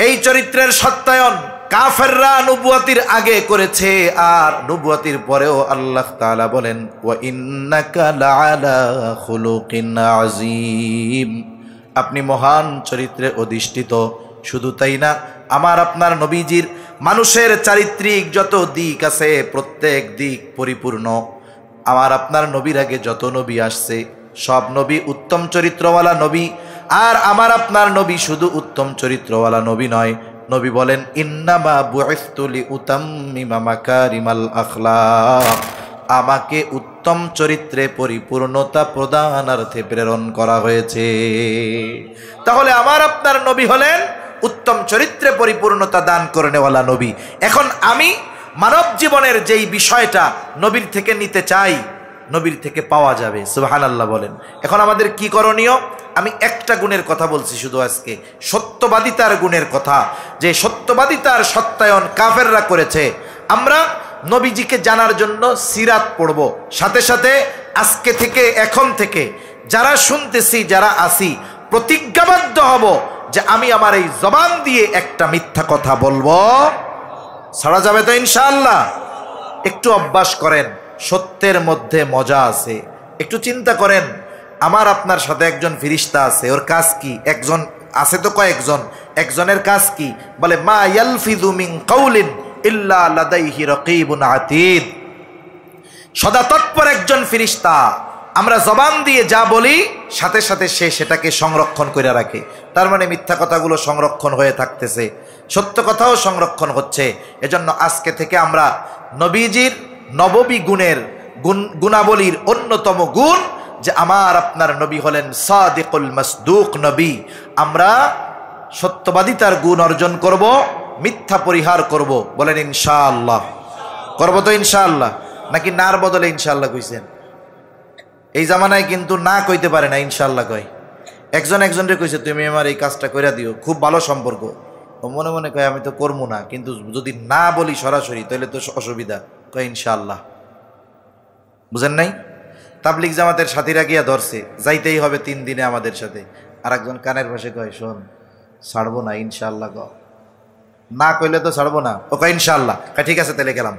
এই চরিত্রের সত্যায়ন কাফেররা নবুয়তির আগে করেছে, আর নবুয়তির পরেও আল্লাহ তাআলা বলেন ওয়া ইন্নাকা লাআলা খুলুকিন আযীম, আপনি মহান চরিত্রে অধিষ্ঠিত। শুধু তাই না, আমার আপনার নবীজির মানুষের চারিত্রিক যত দিক আছে প্রত্যেক দিক পরিপূর্ণ। আমার আপনার নবীর আগে যত নবী আসছে সব নবী উত্তম চরিত্রওয়ালা নবী, আর আমার আপনার নবী শুধু উত্তম চরিত্রওয়ালা নবী নয়। নবী বলেন ইন্নামা বুইসতু লিউতাম্মিমা মাকারিমাল আখলাক, আমাকে উত্তম চরিত্রে পরিপূর্ণতা প্রদানার্থে প্রেরণ করা হয়েছে। তাহলে আমার আপনার নবী হলেন উত্তম চরিত্রে পরিপূর্ণতা দান করেনেওয়ালা নবী। এখন আমি মানব জীবনের যেই বিষয়টা নবীর থেকে নিতে চাই, নবীর থেকে পাওয়া যাবে। সুবহানাল্লাহ বলেন। এখন আমাদের কি করণীয়? আমি একটা গুণের কথা বলছি শুধু আজকে, সত্যবাদিতার গুণের কথা, যে সত্যবাদিতার সত্যায়ন কাফেররা করেছে। আমরা নবীজিকে জানার জন্য সিরাত পড়ব, সাথে সাথে আজকে থেকে এখন থেকে যারা শুনতেছি যারা আসি প্রতিজ্ঞাবদ্ধ হব যে আমি আমার এই জবান দিয়ে একটা মিথ্যা কথা বলবো, ছাড়া যাবে তো ইনশাআল্লাহ? একটু অভ্যাস করেন, সত্যের মধ্যে মজা আছে। একটু চিন্তা করেন, আমার আপনার সাথে একজন ফেরেশতা আছে, ওর কাজ কি? একজন আছে তো কয়েকজন, একজনের কাজ কি? বলে মা ইয়ালফিযু মিন কাউলিন ইল্লা লাদাইহি রাকীবুন আতীদ। সদা তৎপর একজন ফেরেশতা, আমরা জবান দিয়ে যা বলি সাথে সাথে সে সেটাকে সংরক্ষণ করে রাখে। তার মানে মিথ্যা কথাগুলো সংরক্ষণ হয়ে থাকতেছে, সত্য কথাও সংরক্ষণ হচ্ছে। এজন্য আজকে থেকে আমরা নবীজির নববী গুণের গুণাবলীর অন্যতম গুণ যে আমার আপনার নবী হলেন সাদিকুল মাসদুক নবী। আমরা সত্যবাদিতার গুণ অর্জন করব, মিথ্যা পরিহার করব। বলেন ইনশাআল্লাহ। করব তো ইনশাআল্লাহ? নাকি নার বদলে ইনশাআল্লাহ কইছেন? এই জামানায় কিন্তু না কইতে পারে না, ইনশাআল্লাহ কয়। একজন একজনরে কইছে তুমি আমার এই কাজটা কইরা দিও, খুব ভালো সম্পর্ক। ও মনে মনে কয় আমি তো করবো না, কিন্তু যদি না বলি সরাসরি তাহলে তো অসুবিধা, কয় ইনশাআল্লাহ। বুঝেন নাই? তাবলিগ জামাতের সাথীরা গিয়া ধরছে, যাইতেই হবে 3 দিনে আমাদের সাথে। আর একজন কানের পাশে কয় শোন, ছাড়বো না ইনশাআল্লাহ। না কইলে তো ছাড়বো না। ও কয় ইনশাআল্লাহ। ঠিক আছে তাহলে গেলাম।